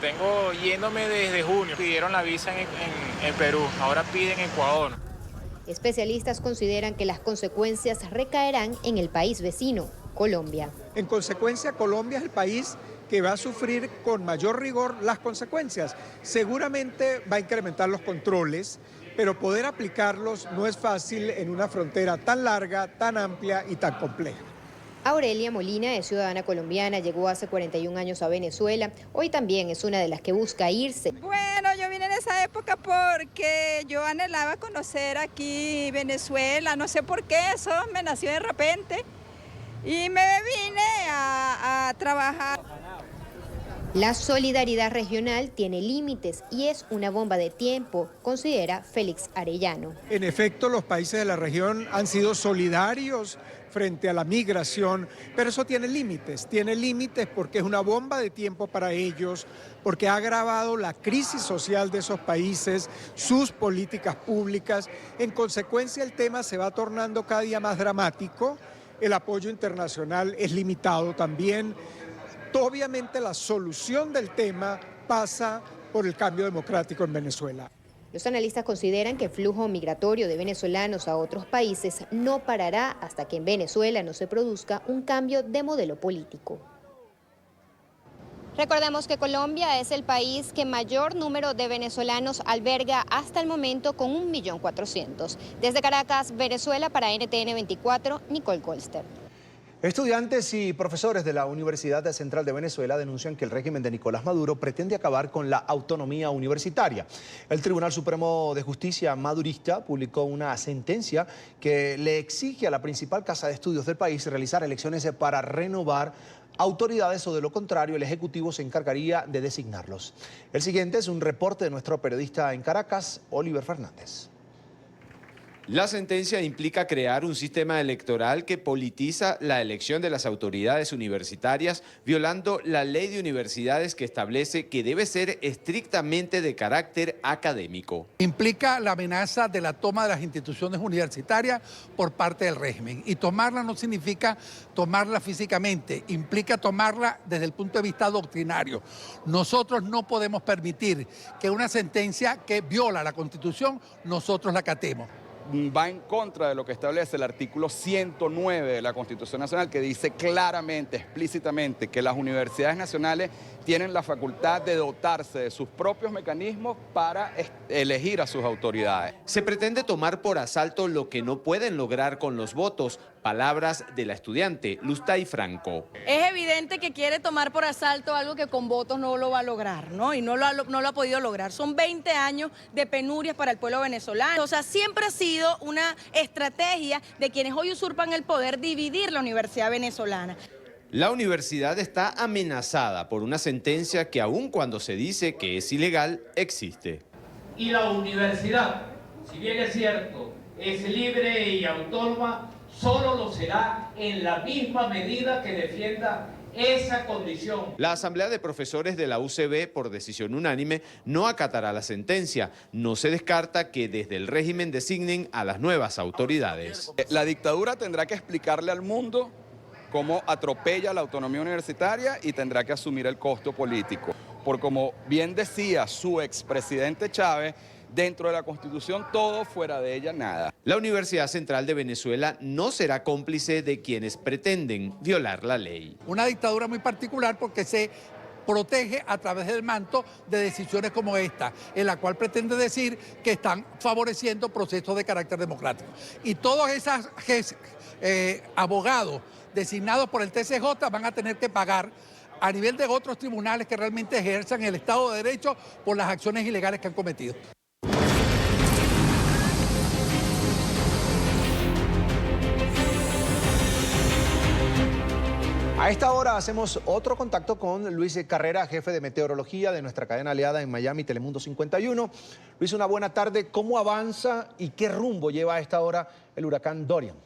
Tengo yéndome desde junio. Pidieron la visa en Perú, ahora piden Ecuador. Especialistas consideran que las consecuencias recaerán en el país vecino, Colombia. En consecuencia, Colombia es el país que va a sufrir con mayor rigor las consecuencias. Seguramente va a incrementar los controles, pero poder aplicarlos no es fácil en una frontera tan larga, tan amplia y tan compleja. Aurelia Molina es ciudadana colombiana, llegó hace 41 años a Venezuela. Hoy también es una de las que busca irse. Bueno, yo vine en esa época porque yo anhelaba conocer aquí Venezuela, no sé por qué, eso me nació de repente y me vine a trabajar. La solidaridad regional tiene límites y es una bomba de tiempo, considera Félix Arellano. En efecto, los países de la región han sido solidarios frente a la migración, pero eso tiene límites porque es una bomba de tiempo para ellos, porque ha agravado la crisis social de esos países, sus políticas públicas. En consecuencia, el tema se va tornando cada día más dramático, el apoyo internacional es limitado también. Obviamente la solución del tema pasa por el cambio democrático en Venezuela. Los analistas consideran que el flujo migratorio de venezolanos a otros países no parará hasta que en Venezuela no se produzca un cambio de modelo político. Recordemos que Colombia es el país que mayor número de venezolanos alberga hasta el momento, con 1.400.000. Desde Caracas, Venezuela, para NTN 24, Nicole Colster. Estudiantes y profesores de la Universidad Central de Venezuela denuncian que el régimen de Nicolás Maduro pretende acabar con la autonomía universitaria. El Tribunal Supremo de Justicia madurista publicó una sentencia que le exige a la principal casa de estudios del país realizar elecciones para renovar autoridades, o de lo contrario el Ejecutivo se encargaría de designarlos. El siguiente es un reporte de nuestro periodista en Caracas, Oliver Fernández. La sentencia implica crear un sistema electoral que politiza la elección de las autoridades universitarias, violando la ley de universidades que establece que debe ser estrictamente de carácter académico. Implica la amenaza de la toma de las instituciones universitarias por parte del régimen. Y tomarla no significa tomarla físicamente, implica tomarla desde el punto de vista doctrinario. Nosotros no podemos permitir que una sentencia que viola la Constitución, nosotros la acatemos. Va en contra de lo que establece el artículo 109 de la Constitución Nacional, que dice claramente, explícitamente, que las universidades nacionales tienen la facultad de dotarse de sus propios mecanismos para elegir a sus autoridades. Se pretende tomar por asalto lo que no pueden lograr con los votos. Palabras de la estudiante Lustay Franco. Es evidente que quiere tomar por asalto algo que con votos no lo va a lograr, ¿no? Y no lo ha podido lograr. Son 20 años de penurias para el pueblo venezolano. O sea, siempre ha sido una estrategia de quienes hoy usurpan el poder dividir la universidad venezolana. La universidad está amenazada por una sentencia que, aun cuando se dice que es ilegal, existe. Y la universidad, si bien es cierto, es libre y autónoma, solo lo será en la misma medida que defienda esa condición. La Asamblea de Profesores de la UCB, por decisión unánime, no acatará la sentencia. No se descarta que desde el régimen designen a las nuevas autoridades. La dictadura tendrá que explicarle al mundo cómo atropella la autonomía universitaria y tendrá que asumir el costo político. Por como bien decía su expresidente Chávez, dentro de la Constitución todo, fuera de ella nada. La Universidad Central de Venezuela no será cómplice de quienes pretenden violar la ley. Una dictadura muy particular porque se protege a través del manto de decisiones como esta, en la cual pretende decir que están favoreciendo procesos de carácter democrático. Y todos esos abogados designados por el TCJ van a tener que pagar a nivel de otros tribunales que realmente ejerzan el Estado de Derecho por las acciones ilegales que han cometido. A esta hora hacemos otro contacto con Luis Carrera, jefe de meteorología de nuestra cadena aliada en Miami, Telemundo 51. Luis, una buena tarde. ¿Cómo avanza y qué rumbo lleva a esta hora el huracán Dorian?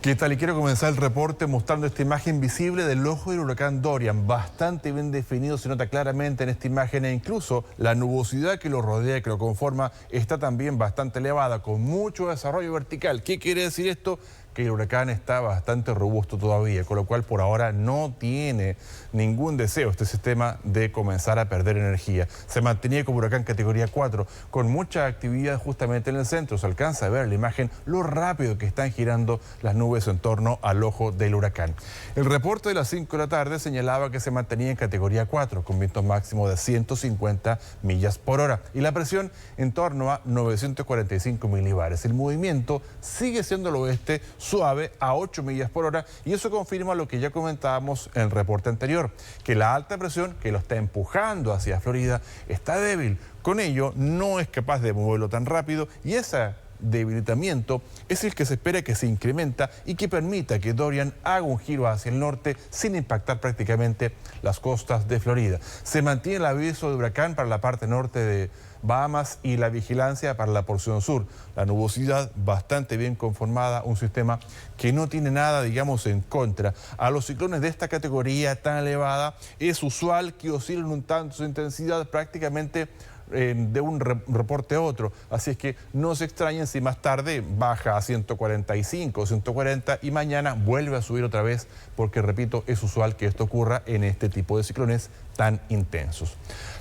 ¿Qué tal? Y quiero comenzar el reporte mostrando esta imagen visible del ojo del huracán Dorian. Bastante bien definido, se nota claramente en esta imagen, e incluso la nubosidad que lo rodea, que lo conforma, está también bastante elevada, con mucho desarrollo vertical. ¿Qué quiere decir esto? Que el huracán está bastante robusto todavía, con lo cual por ahora no tiene ningún deseo este sistema de comenzar a perder energía. Se mantenía como huracán categoría 4, con mucha actividad justamente en el centro. Se alcanza a ver en la imagen lo rápido que están girando las nubes en torno al ojo del huracán. El reporte de las 5 de la tarde señalaba que se mantenía en categoría 4, con vientos máximos de 150 millas por hora y la presión en torno a 945 milibares. El movimiento sigue siendo al oeste, suave, a 8 millas por hora, y eso confirma lo que ya comentábamos en el reporte anterior, que la alta presión que lo está empujando hacia Florida está débil. Con ello no es capaz de moverlo tan rápido, y ese debilitamiento es el que se espera que se incrementa y que permita que Dorian haga un giro hacia el norte sin impactar prácticamente las costas de Florida. Se mantiene el aviso de huracán para la parte norte de Bahamas y la vigilancia para la porción sur. La nubosidad bastante bien conformada, un sistema que no tiene nada, digamos, en contra. A los ciclones de esta categoría tan elevada es usual que oscilen un tanto su intensidad prácticamente de un reporte a otro, así es que no se extrañen si más tarde baja a 145, 140 y mañana vuelve a subir otra vez, porque repito, es usual que esto ocurra en este tipo de ciclones tan intensos.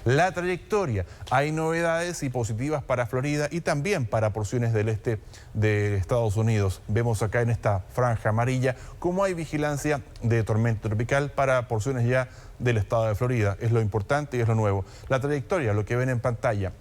La trayectoria, hay novedades y positivas para Florida y también para porciones del este de Estados Unidos. Vemos acá en esta franja amarilla cómo hay vigilancia de tormenta tropical para porciones ya del estado de Florida. Es lo importante y es lo nuevo. La trayectoria, lo que ven en pantalla,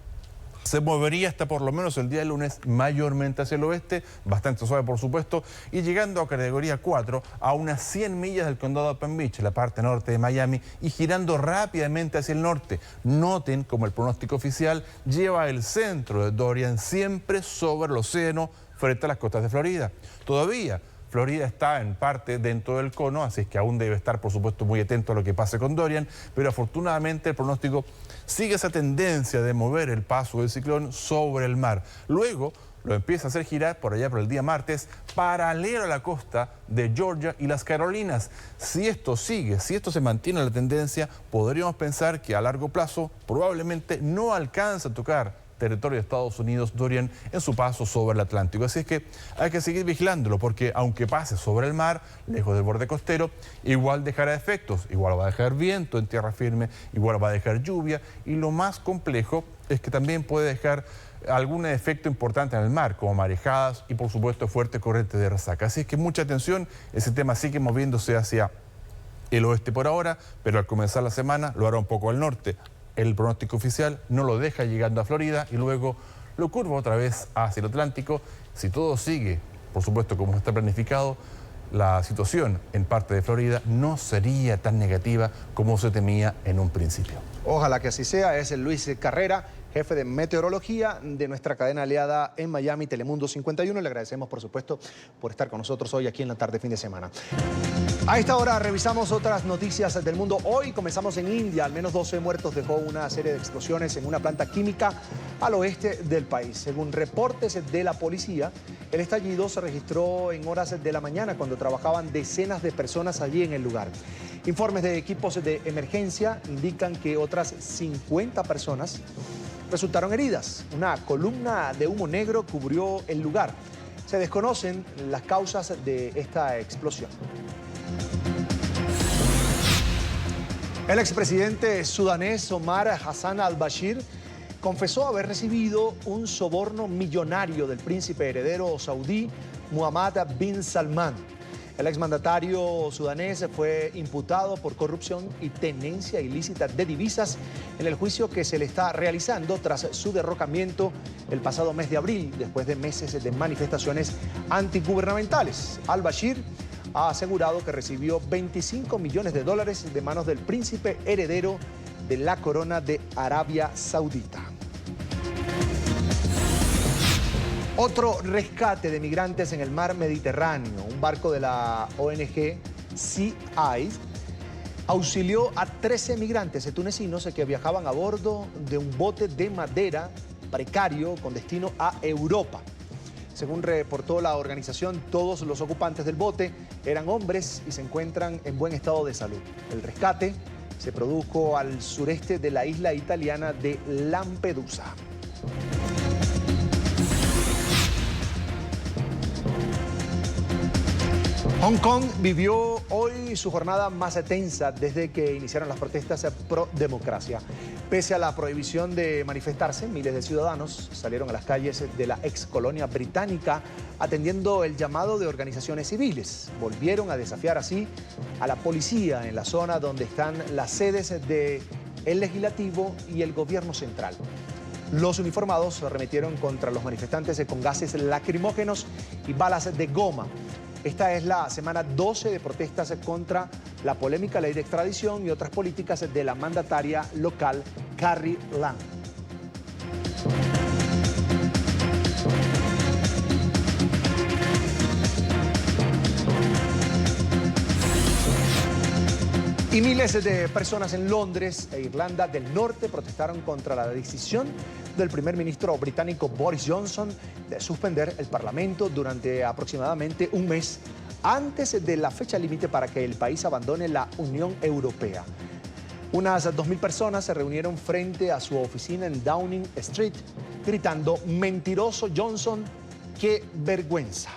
se movería hasta por lo menos el día lunes mayormente hacia el oeste, bastante suave por supuesto, y llegando a categoría 4 a unas 100 millas del condado de Palm Beach, la parte norte de Miami, y girando rápidamente hacia el norte. Noten como el pronóstico oficial lleva el centro de Dorian siempre sobre el océano frente a las costas de Florida. Todavía Florida está en parte dentro del cono, así es que aún debe estar, por supuesto, muy atento a lo que pase con Dorian, pero afortunadamente el pronóstico sigue esa tendencia de mover el paso del ciclón sobre el mar. Luego lo empieza a hacer girar por allá por el día martes, paralelo a la costa de Georgia y las Carolinas. Si esto sigue, si esto se mantiene la tendencia, podríamos pensar que a largo plazo probablemente no alcanza a tocar territorio de Estados Unidos Dorian en su paso sobre el Atlántico. Así es que hay que seguir vigilándolo porque aunque pase sobre el mar, lejos del borde costero, igual dejará efectos, igual va a dejar viento en tierra firme, igual va a dejar lluvia y lo más complejo es que también puede dejar algún efecto importante en el mar, como marejadas y por supuesto fuerte corriente de resaca. Así es que mucha atención, ese tema sigue moviéndose hacia el oeste por ahora, pero al comenzar la semana lo hará un poco al norte. El pronóstico oficial no lo deja llegando a Florida y luego lo curva otra vez hacia el Atlántico. Si todo sigue, por supuesto, como está planificado, la situación en parte de Florida no sería tan negativa como se temía en un principio. Ojalá que así sea. Es el Luis Carrera, jefe de meteorología de nuestra cadena aliada en Miami, Telemundo 51. Le agradecemos, por supuesto, por estar con nosotros hoy aquí en la tarde, fin de semana. A esta hora revisamos otras noticias del mundo. Hoy comenzamos en India. Al menos 12 muertos dejó una serie de explosiones en una planta química al oeste del país. Según reportes de la policía, el estallido se registró en horas de la mañana cuando trabajaban decenas de personas allí en el lugar. Informes de equipos de emergencia indican que otras 50 personas resultaron heridas. Una columna de humo negro cubrió el lugar. Se desconocen las causas de esta explosión. El expresidente sudanés Omar Hassan al-Bashir confesó haber recibido un soborno millonario del príncipe heredero saudí Mohammed bin Salman. El exmandatario sudanés fue imputado por corrupción y tenencia ilícita de divisas en el juicio que se le está realizando tras su derrocamiento el pasado mes de abril, después de meses de manifestaciones antigubernamentales. Al-Bashir ha asegurado que recibió $25 millones de manos del príncipe heredero de la corona de Arabia Saudita. Otro rescate de migrantes en el mar Mediterráneo. Un barco de la ONG Sea Eyes auxilió a 13 migrantes tunecinos que viajaban a bordo de un bote de madera precario con destino a Europa. Según reportó la organización, todos los ocupantes del bote eran hombres y se encuentran en buen estado de salud. El rescate se produjo al sureste de la isla italiana de Lampedusa. Hong Kong vivió hoy su jornada más tensa desde que iniciaron las protestas pro democracia. Pese a la prohibición de manifestarse, miles de ciudadanos salieron a las calles de la ex colonia británica atendiendo el llamado de organizaciones civiles. Volvieron a desafiar así a la policía en la zona donde están las sedes del legislativo y el gobierno central. Los uniformados arremetieron contra los manifestantes con gases lacrimógenos y balas de goma. Esta es la semana 12 de protestas contra la polémica ley de extradición y otras políticas de la mandataria local Carrie Lam. Y miles de personas en Londres e Irlanda del Norte protestaron contra la decisión del primer ministro británico Boris Johnson de suspender el Parlamento durante aproximadamente un mes antes de la fecha límite para que el país abandone la Unión Europea. Unas 2.000 personas se reunieron frente a su oficina en Downing Street gritando "Mentiroso Johnson, qué vergüenza".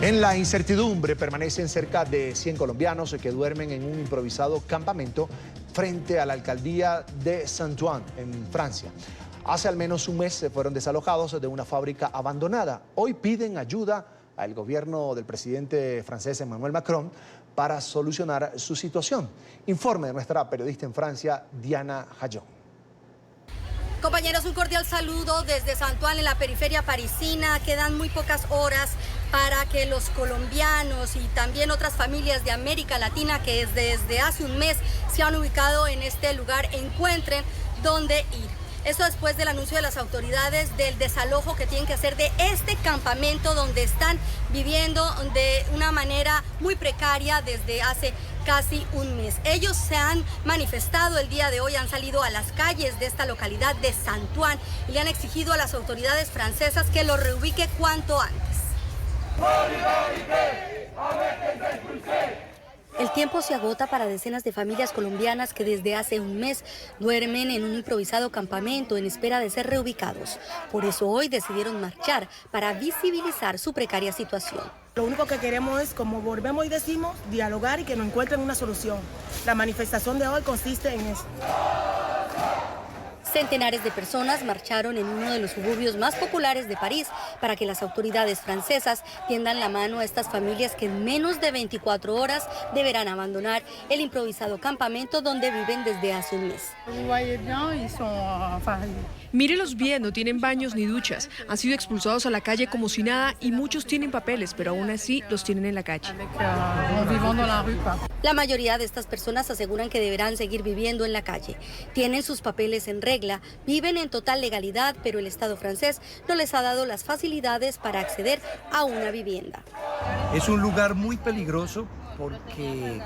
En la incertidumbre permanecen cerca de 100 colombianos que duermen en un improvisado campamento frente a la alcaldía de Saint-Ouen, en Francia. Hace al menos un mes se fueron desalojados de una fábrica abandonada. Hoy piden ayuda al gobierno del presidente francés Emmanuel Macron para solucionar su situación. Informe de nuestra periodista en Francia, Diana Jayón. Compañeros, un cordial saludo desde Saint-Ouen, en la periferia parisina. Quedan muy pocas horas para que los colombianos y también otras familias de América Latina que desde hace un mes se han ubicado en este lugar encuentren dónde ir. Esto después del anuncio de las autoridades del desalojo que tienen que hacer de este campamento donde están viviendo de una manera muy precaria desde hace casi un mes. Ellos se han manifestado el día de hoy, han salido a las calles de esta localidad de Saint-Ouen y le han exigido a las autoridades francesas que los reubique cuanto antes. El tiempo se agota para decenas de familias colombianas que desde hace un mes duermen en un improvisado campamento en espera de ser reubicados. Por eso hoy decidieron marchar para visibilizar su precaria situación. Lo único que queremos es, como volvemos y decimos, dialogar y que nos encuentren una solución. La manifestación de hoy consiste en eso. Centenares de personas marcharon en uno de los suburbios más populares de París para que las autoridades francesas tiendan la mano a estas familias que en menos de 24 horas deberán abandonar el improvisado campamento donde viven desde hace un mes. Mírelos bien, no tienen baños ni duchas, han sido expulsados a la calle como si nada y muchos tienen papeles, pero aún así los tienen en la calle. La mayoría de estas personas aseguran que deberán seguir viviendo en la calle. Tienen sus papeles en regla, viven en total legalidad, pero el Estado francés no les ha dado las facilidades para acceder a una vivienda. Es un lugar muy peligroso porque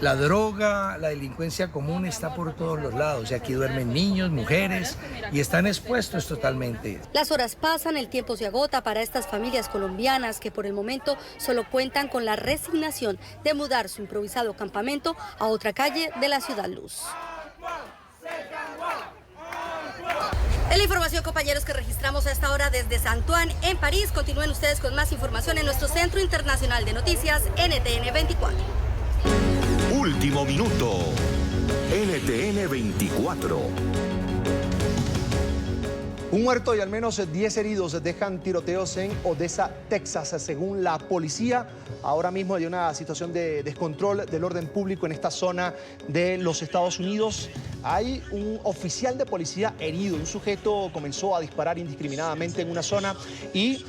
la droga, la delincuencia común está por todos los lados y aquí duermen niños, mujeres y están expuestos totalmente. Las horas pasan, el tiempo se agota para estas familias colombianas que por el momento solo cuentan con la resignación de mudar su improvisado campamento a otra calle de la Ciudad Luz. Es la información, compañeros, que registramos a esta hora desde Saint-Ouen en París. Continúen ustedes con más información en nuestro Centro Internacional de Noticias, NTN 24. Último minuto, NTN 24. Un muerto y al menos 10 heridos dejan tiroteos en Odessa, Texas. Según la policía, ahora mismo hay una situación de descontrol del orden público en esta zona de los Estados Unidos. Hay un oficial de policía herido. Un sujeto comenzó a disparar indiscriminadamente en una zona y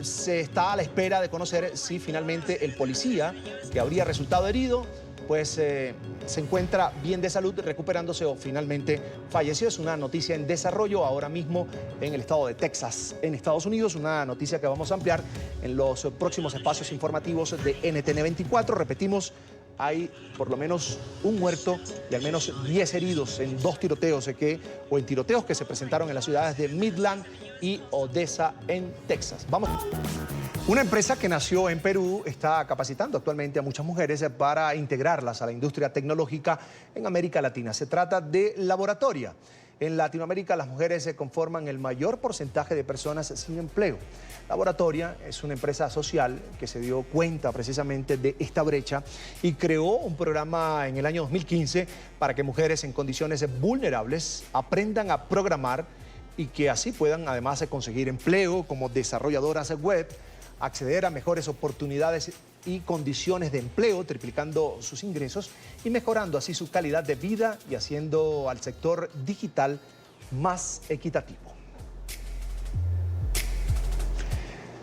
se está a la espera de conocer si finalmente el policía que habría resultado herido pues se encuentra bien de salud, recuperándose o finalmente falleció. Es una noticia en desarrollo ahora mismo en el estado de Texas, en Estados Unidos. Una noticia que vamos a ampliar en los próximos espacios informativos de NTN 24. Repetimos, hay por lo menos un muerto y al menos 10 heridos en dos tiroteos en tiroteos que se presentaron en las ciudades de Midland y Odessa en Texas. Vamos. Una empresa que nació en Perú está capacitando actualmente a muchas mujeres para integrarlas a la industria tecnológica en América Latina. Se trata de Laboratoria. En Latinoamérica las mujeres se conforman el mayor porcentaje de personas sin empleo. Laboratoria es una empresa social que se dio cuenta precisamente de esta brecha y creó un programa en el año 2015 para que mujeres en condiciones vulnerables aprendan a programar y que así puedan además conseguir empleo como desarrolladoras web, acceder a mejores oportunidades y condiciones de empleo, triplicando sus ingresos y mejorando así su calidad de vida y haciendo al sector digital más equitativo.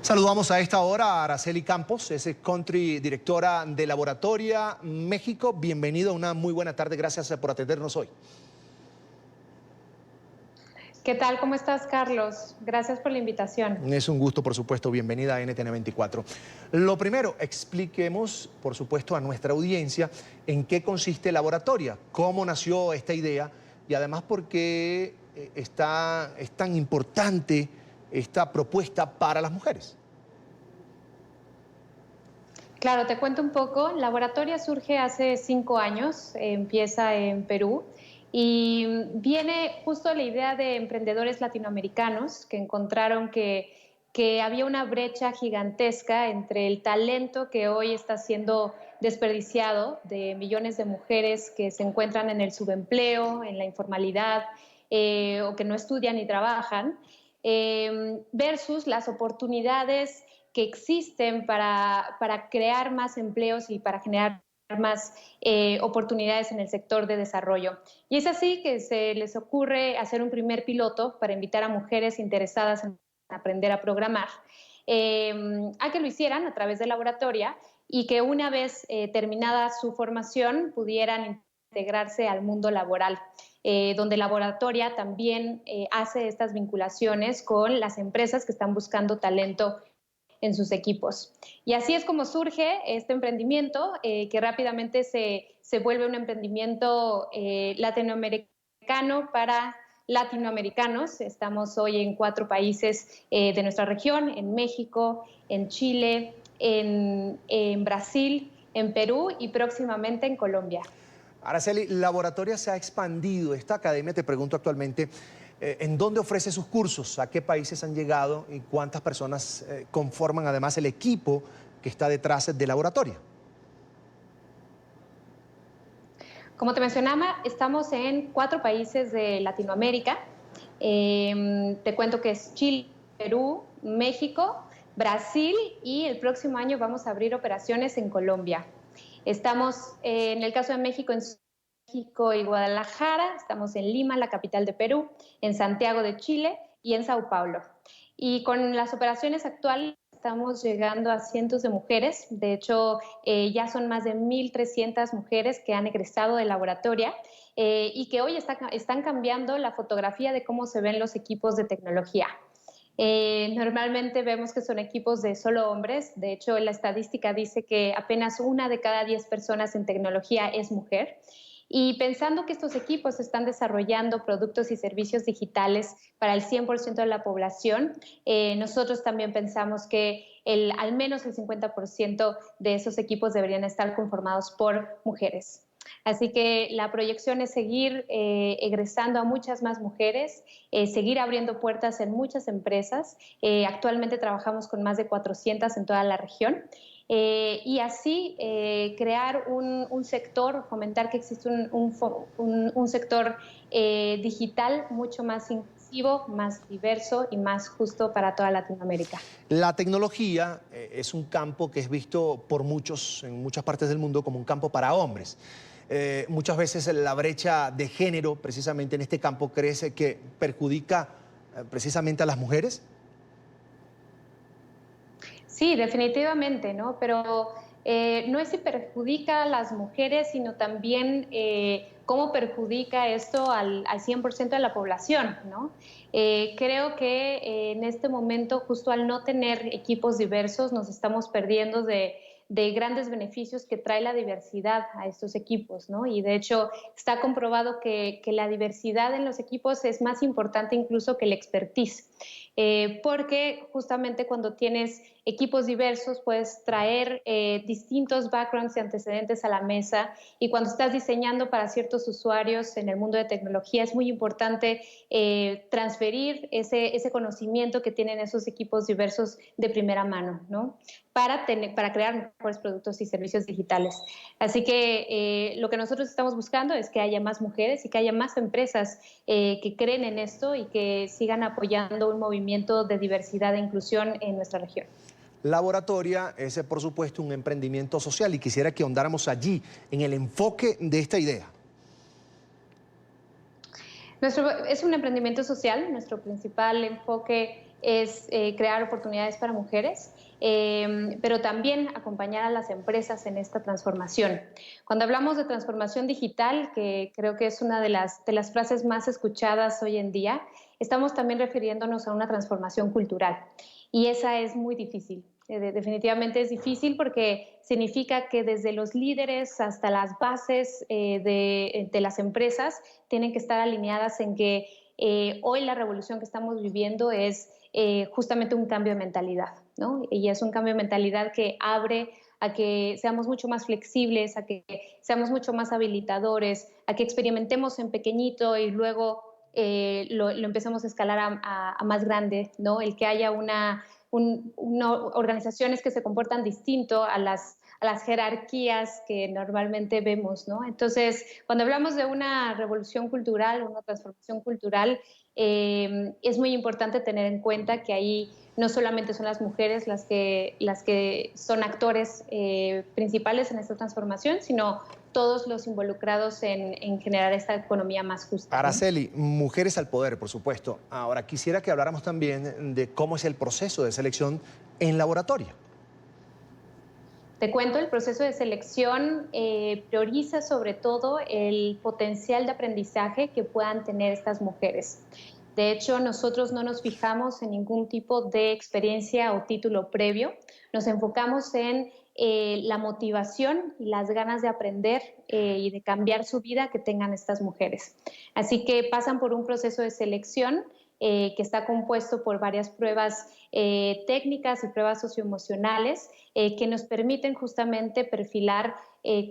Saludamos a esta hora a Araceli Campos, es Country Directora de Laboratoria México. Bienvenido, una muy buena tarde, gracias por atendernos hoy. ¿Qué tal? ¿Cómo estás, Carlos? Gracias por la invitación. Es un gusto, por supuesto. Bienvenida a NTN 24. Lo primero, expliquemos, por supuesto, a nuestra audiencia en qué consiste Laboratoria, cómo nació esta idea y además por qué es tan importante esta propuesta para las mujeres. Claro, te cuento un poco. Laboratoria surge hace 5 años, empieza en Perú. Y viene justo la idea de emprendedores latinoamericanos que encontraron que que había una brecha gigantesca entre el talento que hoy está siendo desperdiciado de millones de mujeres que se encuentran en el subempleo, en la informalidad, o que no estudian ni trabajan, versus las oportunidades que existen para crear más empleos y para generar más oportunidades en el sector de desarrollo. Y es así que se les ocurre hacer un primer piloto para invitar a mujeres interesadas en aprender a programar, a que lo hicieran a través de Laboratoria y que una vez terminada su formación pudieran integrarse al mundo laboral, donde Laboratoria también hace estas vinculaciones con las empresas que están buscando talento en sus equipos. Y así es como surge este emprendimiento, que rápidamente se vuelve un emprendimiento latinoamericano para latinoamericanos. Estamos hoy en 4 países de nuestra región, en México, en Chile, en Brasil, en Perú y próximamente en Colombia. Araceli, Laboratoria se ha expandido. Esta academia, te pregunto actualmente, ¿en dónde ofrece sus cursos? ¿A qué países han llegado? ¿Y cuántas personas conforman además el equipo que está detrás de Laboratoria? Como te mencionaba, estamos en 4 países de Latinoamérica. Te cuento que es Chile, Perú, México, Brasil y el próximo año vamos a abrir operaciones en Colombia. Estamos, en el caso de México, en México y Guadalajara, estamos en Lima, la capital de Perú, en Santiago de Chile y en Sao Paulo. Y con las operaciones actuales estamos llegando a cientos de mujeres. De hecho, ya son más de 1.300 mujeres que han egresado de Laboratoria y que hoy están cambiando la fotografía de cómo se ven los equipos de tecnología. Normalmente vemos que son equipos de solo hombres. De hecho, la estadística dice que apenas 1 de cada 10 personas en tecnología es mujer. Y pensando que estos equipos están desarrollando productos y servicios digitales para el 100% de la población, nosotros también pensamos que al menos el 50% de esos equipos deberían estar conformados por mujeres. Así que la proyección es seguir egresando a muchas más mujeres, seguir abriendo puertas en muchas empresas. Actualmente trabajamos con más de 400 en toda la región. Y así crear un sector, fomentar que existe un sector digital mucho más inclusivo, más diverso y más justo para toda Latinoamérica. La tecnología es un campo que es visto por muchos, en muchas partes del mundo, como un campo para hombres. Muchas veces la brecha de género, precisamente en este campo, crece que perjudica precisamente a las mujeres. Sí, definitivamente, ¿no? Pero no es si perjudica a las mujeres, sino también cómo perjudica esto al 100% de la población, ¿no? Creo que en este momento, justo al no tener equipos diversos, nos estamos perdiendo de grandes beneficios que trae la diversidad a estos equipos, ¿no? Y de hecho está comprobado que la diversidad en los equipos es más importante incluso que el expertise, porque justamente cuando tienes equipos diversos puedes traer distintos backgrounds y antecedentes a la mesa, y cuando estás diseñando para ciertos usuarios en el mundo de tecnología es muy importante transferir ese conocimiento que tienen esos equipos diversos de primera mano, ¿no? Para crear mejores productos y servicios digitales. Así que lo que nosotros estamos buscando es que haya más mujeres y que haya más empresas que creen en esto y que sigan apoyando un movimiento de diversidad e inclusión en nuestra región. Laboratoria es, por supuesto, un emprendimiento social y quisiera que ahondáramos allí, en el enfoque de esta idea. Es un emprendimiento social. Nuestro principal enfoque es crear oportunidades para mujeres, pero también acompañar a las empresas en esta transformación. Cuando hablamos de transformación digital, que creo que es una de las frases más escuchadas hoy en día, estamos también refiriéndonos a una transformación cultural. Y esa es muy difícil. Definitivamente es difícil porque significa que desde los líderes hasta las bases de las empresas tienen que estar alineadas en que hoy la revolución que estamos viviendo es justamente un cambio de mentalidad, ¿no? Y es un cambio de mentalidad que abre a que seamos mucho más flexibles, a que seamos mucho más habilitadores, a que experimentemos en pequeñito y luego lo empezamos a escalar a más grande, ¿no? El que haya una organizaciones que se comportan distinto a las jerarquías que normalmente vemos, ¿no? Entonces, cuando hablamos de una revolución cultural, una transformación cultural, es muy importante tener en cuenta que ahí no solamente son las mujeres las que son actores principales en esta transformación, sino todos los involucrados en generar esta economía más justa, ¿no? Araceli, mujeres al poder, por supuesto. Ahora, quisiera que habláramos también de cómo es el proceso de selección en laboratorio. Te cuento, el proceso de selección prioriza sobre todo el potencial de aprendizaje que puedan tener estas mujeres. De hecho, nosotros no nos fijamos en ningún tipo de experiencia o título previo. Nos enfocamos en la motivación y las ganas de aprender y de cambiar su vida que tengan estas mujeres. Así que pasan por un proceso de selección que está compuesto por varias pruebas técnicas y pruebas socioemocionales que nos permiten justamente perfilar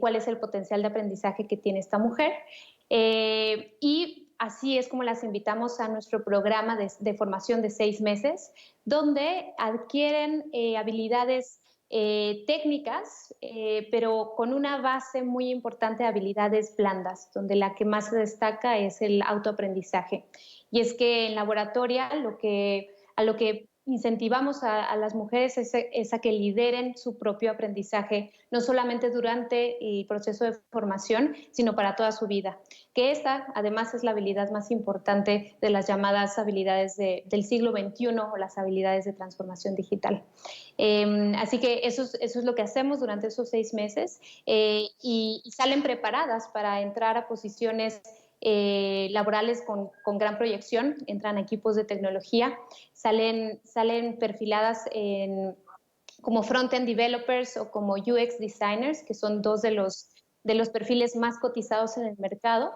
cuál es el potencial de aprendizaje que tiene esta mujer. Y así es como las invitamos a nuestro programa de formación de 6 meses, donde adquieren habilidades técnicas, pero con una base muy importante de habilidades blandas, donde la que más se destaca es el autoaprendizaje. Y es que en laboratoria a lo que incentivamos a las mujeres es a que lideren su propio aprendizaje, no solamente durante el proceso de formación, sino para toda su vida. Que esta, además, es la habilidad más importante de las llamadas habilidades del siglo XXI o las habilidades de transformación digital. Así que eso es lo que hacemos durante esos 6 meses y salen preparadas para entrar a posiciones laborales con gran proyección, entran a equipos de tecnología, salen perfiladas como front-end developers o como UX designers, que son 2 de los perfiles más cotizados en el mercado.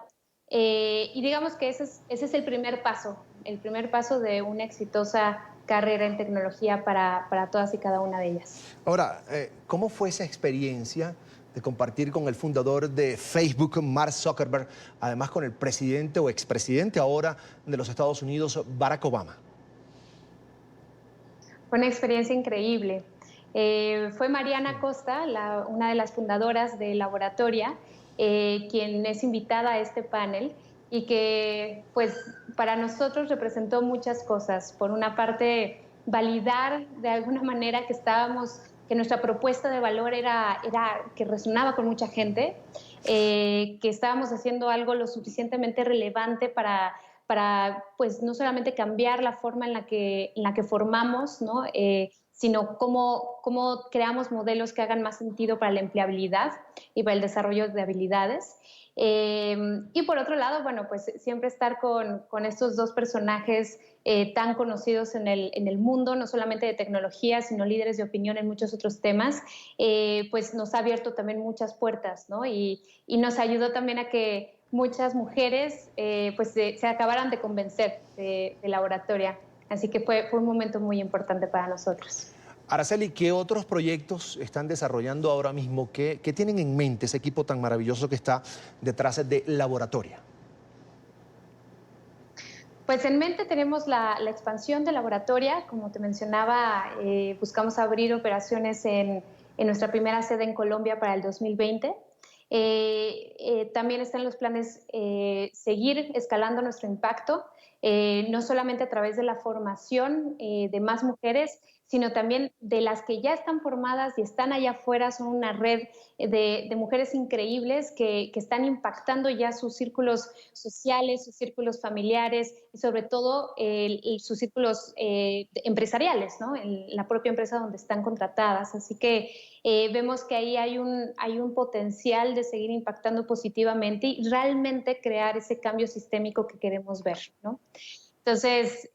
Y digamos que ese es el primer paso de una exitosa carrera en tecnología para todas y cada una de ellas. Ahora, ¿cómo fue esa experiencia de compartir con el fundador de Facebook, Mark Zuckerberg, además con el presidente o expresidente ahora de los Estados Unidos, Barack Obama? Fue una experiencia increíble. Fue Mariana Costa, una de las fundadoras de Laboratoria, quien es invitada a este panel y que pues para nosotros representó muchas cosas. Por una parte, validar de alguna manera que nuestra propuesta de valor era que resonaba con mucha gente, que estábamos haciendo algo lo suficientemente relevante para pues no solamente cambiar la forma en la que formamos, ¿no? Sino cómo creamos modelos que hagan más sentido para la empleabilidad y para el desarrollo de habilidades. Y por otro lado, bueno, pues siempre estar con estos 2 personajes tan conocidos en el mundo, no solamente de tecnología, sino líderes de opinión en muchos otros temas, pues nos ha abierto también muchas puertas, ¿no? Y nos ayudó también a que muchas mujeres pues se acabaran de convencer de Laboratoria. Así que fue un momento muy importante para nosotros. Araceli, ¿qué otros proyectos están desarrollando ahora mismo? ¿Qué tienen en mente ese equipo tan maravilloso que está detrás de Laboratoria? Pues en mente tenemos la expansión de Laboratoria. Como te mencionaba, buscamos abrir operaciones en nuestra primera sede en Colombia para el 2020. También están los planes seguir escalando nuestro impacto, no solamente a través de la formación de más mujeres, sino también de las que ya están formadas y están allá afuera. Son una red de mujeres increíbles que están impactando ya sus círculos sociales, sus círculos familiares y sobre todo sus círculos empresariales, ¿no? En la propia empresa donde están contratadas. Así que vemos que ahí hay un potencial de seguir impactando positivamente y realmente crear ese cambio sistémico que queremos ver, ¿no? Entonces,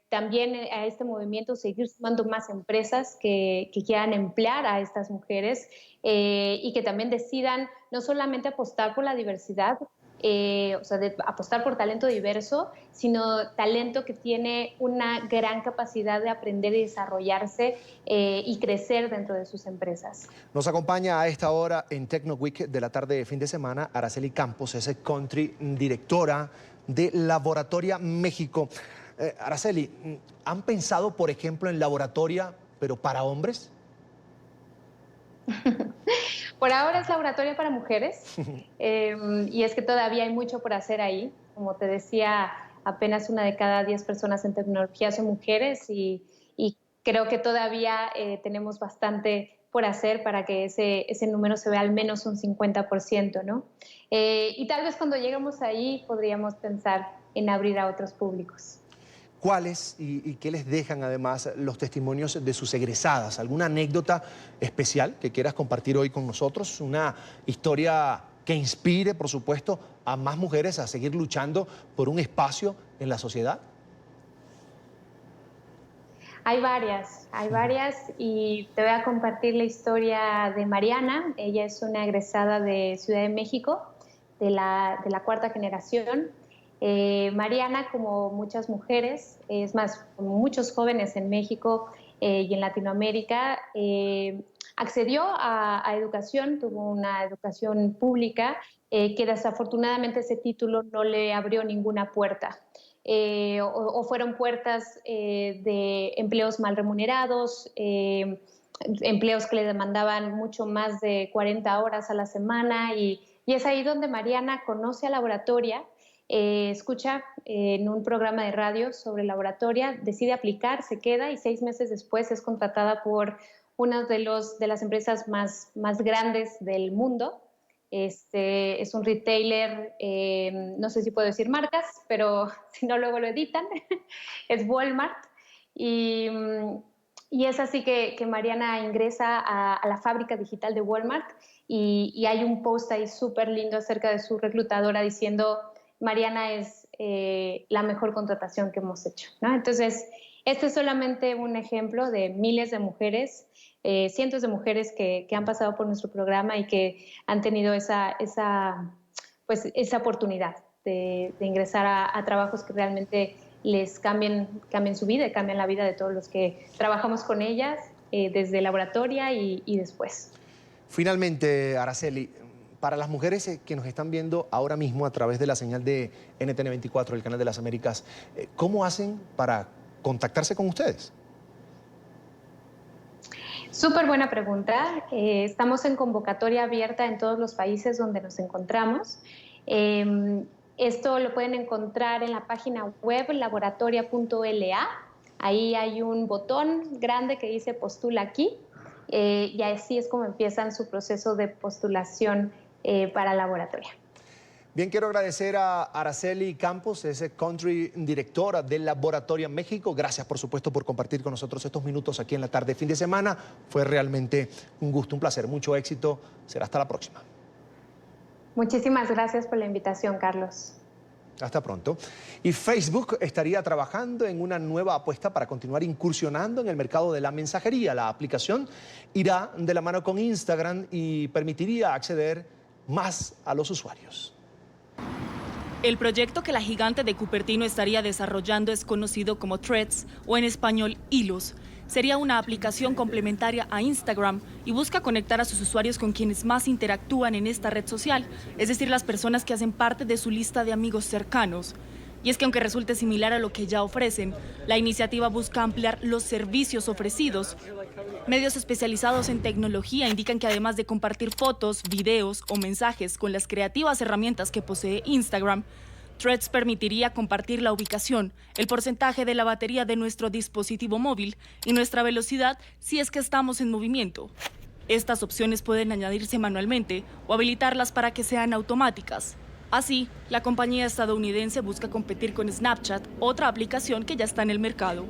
también a este movimiento seguir sumando más empresas que quieran emplear a estas mujeres y que también decidan no solamente apostar por la diversidad, apostar por talento diverso, sino talento que tiene una gran capacidad de aprender y desarrollarse y crecer dentro de sus empresas. Nos acompaña a esta hora en Tecno Week de la tarde de fin de semana Araceli Campos, es Country Directora de Laboratoria México. Araceli, ¿han pensado, por ejemplo, en laboratoria, pero para hombres? Por ahora es laboratorio para mujeres y es que todavía hay mucho por hacer ahí. Como te decía, apenas 1 de cada 10 personas en tecnología son mujeres y creo que todavía tenemos bastante por hacer para que ese número se vea al menos un 50%, ¿no? Y tal vez cuando lleguemos ahí podríamos pensar en abrir a otros públicos. ¿Cuáles y qué les dejan además los testimonios de sus egresadas? ¿Alguna anécdota especial que quieras compartir hoy con nosotros? ¿Una historia que inspire, por supuesto, a más mujeres a seguir luchando por un espacio en la sociedad? Hay varias y te voy a compartir la historia de Mariana. Ella es una egresada de Ciudad de México, de la 4ª generación. Mariana, como muchas mujeres, es más, como muchos jóvenes en México y en Latinoamérica, accedió a educación, tuvo una educación pública que desafortunadamente ese título no le abrió ninguna puerta. O fueron puertas de empleos mal remunerados, empleos que le demandaban mucho más de 40 horas a la semana y es ahí donde Mariana conoce a Laboratoria, escucha en un programa de radio sobre Laboratoria, decide aplicar, se queda y 6 meses después es contratada por una de las empresas más grandes del mundo. Es un retailer, no sé si puedo decir marcas, pero si no luego lo editan, es Walmart. Y es así que Mariana ingresa a la fábrica digital de Walmart y hay un post ahí súper lindo acerca de su reclutadora diciendo Mariana es la mejor contratación que hemos hecho, ¿no? Entonces, este es solamente un ejemplo de miles de mujeres, cientos de mujeres que han pasado por nuestro programa y que han tenido esa oportunidad de ingresar a trabajos que realmente les cambien su vida y cambian la vida de todos los que trabajamos con ellas, desde Laboratoria y después. Finalmente, Araceli, para las mujeres que nos están viendo ahora mismo a través de la señal de NTN 24, el canal de las Américas, ¿cómo hacen para contactarse con ustedes? Súper buena pregunta. Estamos en convocatoria abierta en todos los países donde nos encontramos. Esto lo pueden encontrar en la página web laboratoria.la. Ahí hay un botón grande que dice postula aquí y así es como empiezan su proceso de postulación para Laboratoria. Bien, quiero agradecer a Araceli Campos, es country directora de Laboratoria México. Gracias, por supuesto, por compartir con nosotros estos minutos aquí en la tarde, fin de semana. Fue realmente un gusto, un placer, mucho éxito. Será hasta la próxima. Muchísimas gracias por la invitación, Carlos. Hasta pronto. Y Facebook estaría trabajando en una nueva apuesta para continuar incursionando en el mercado de la mensajería. La aplicación irá de la mano con Instagram y permitiría acceder más a los usuarios. El proyecto que la gigante de Cupertino estaría desarrollando es conocido como Threads o en español Hilos. Sería una aplicación complementaria a Instagram y busca conectar a sus usuarios con quienes más interactúan en esta red social, es decir, las personas que hacen parte de su lista de amigos cercanos. Y es que aunque resulte similar a lo que ya ofrecen, la iniciativa busca ampliar los servicios ofrecidos. Medios especializados en tecnología indican que además de compartir fotos, videos o mensajes con las creativas herramientas que posee Instagram, Threads permitiría compartir la ubicación, el porcentaje de la batería de nuestro dispositivo móvil y nuestra velocidad si es que estamos en movimiento. Estas opciones pueden añadirse manualmente o habilitarlas para que sean automáticas. Así, la compañía estadounidense busca competir con Snapchat, otra aplicación que ya está en el mercado.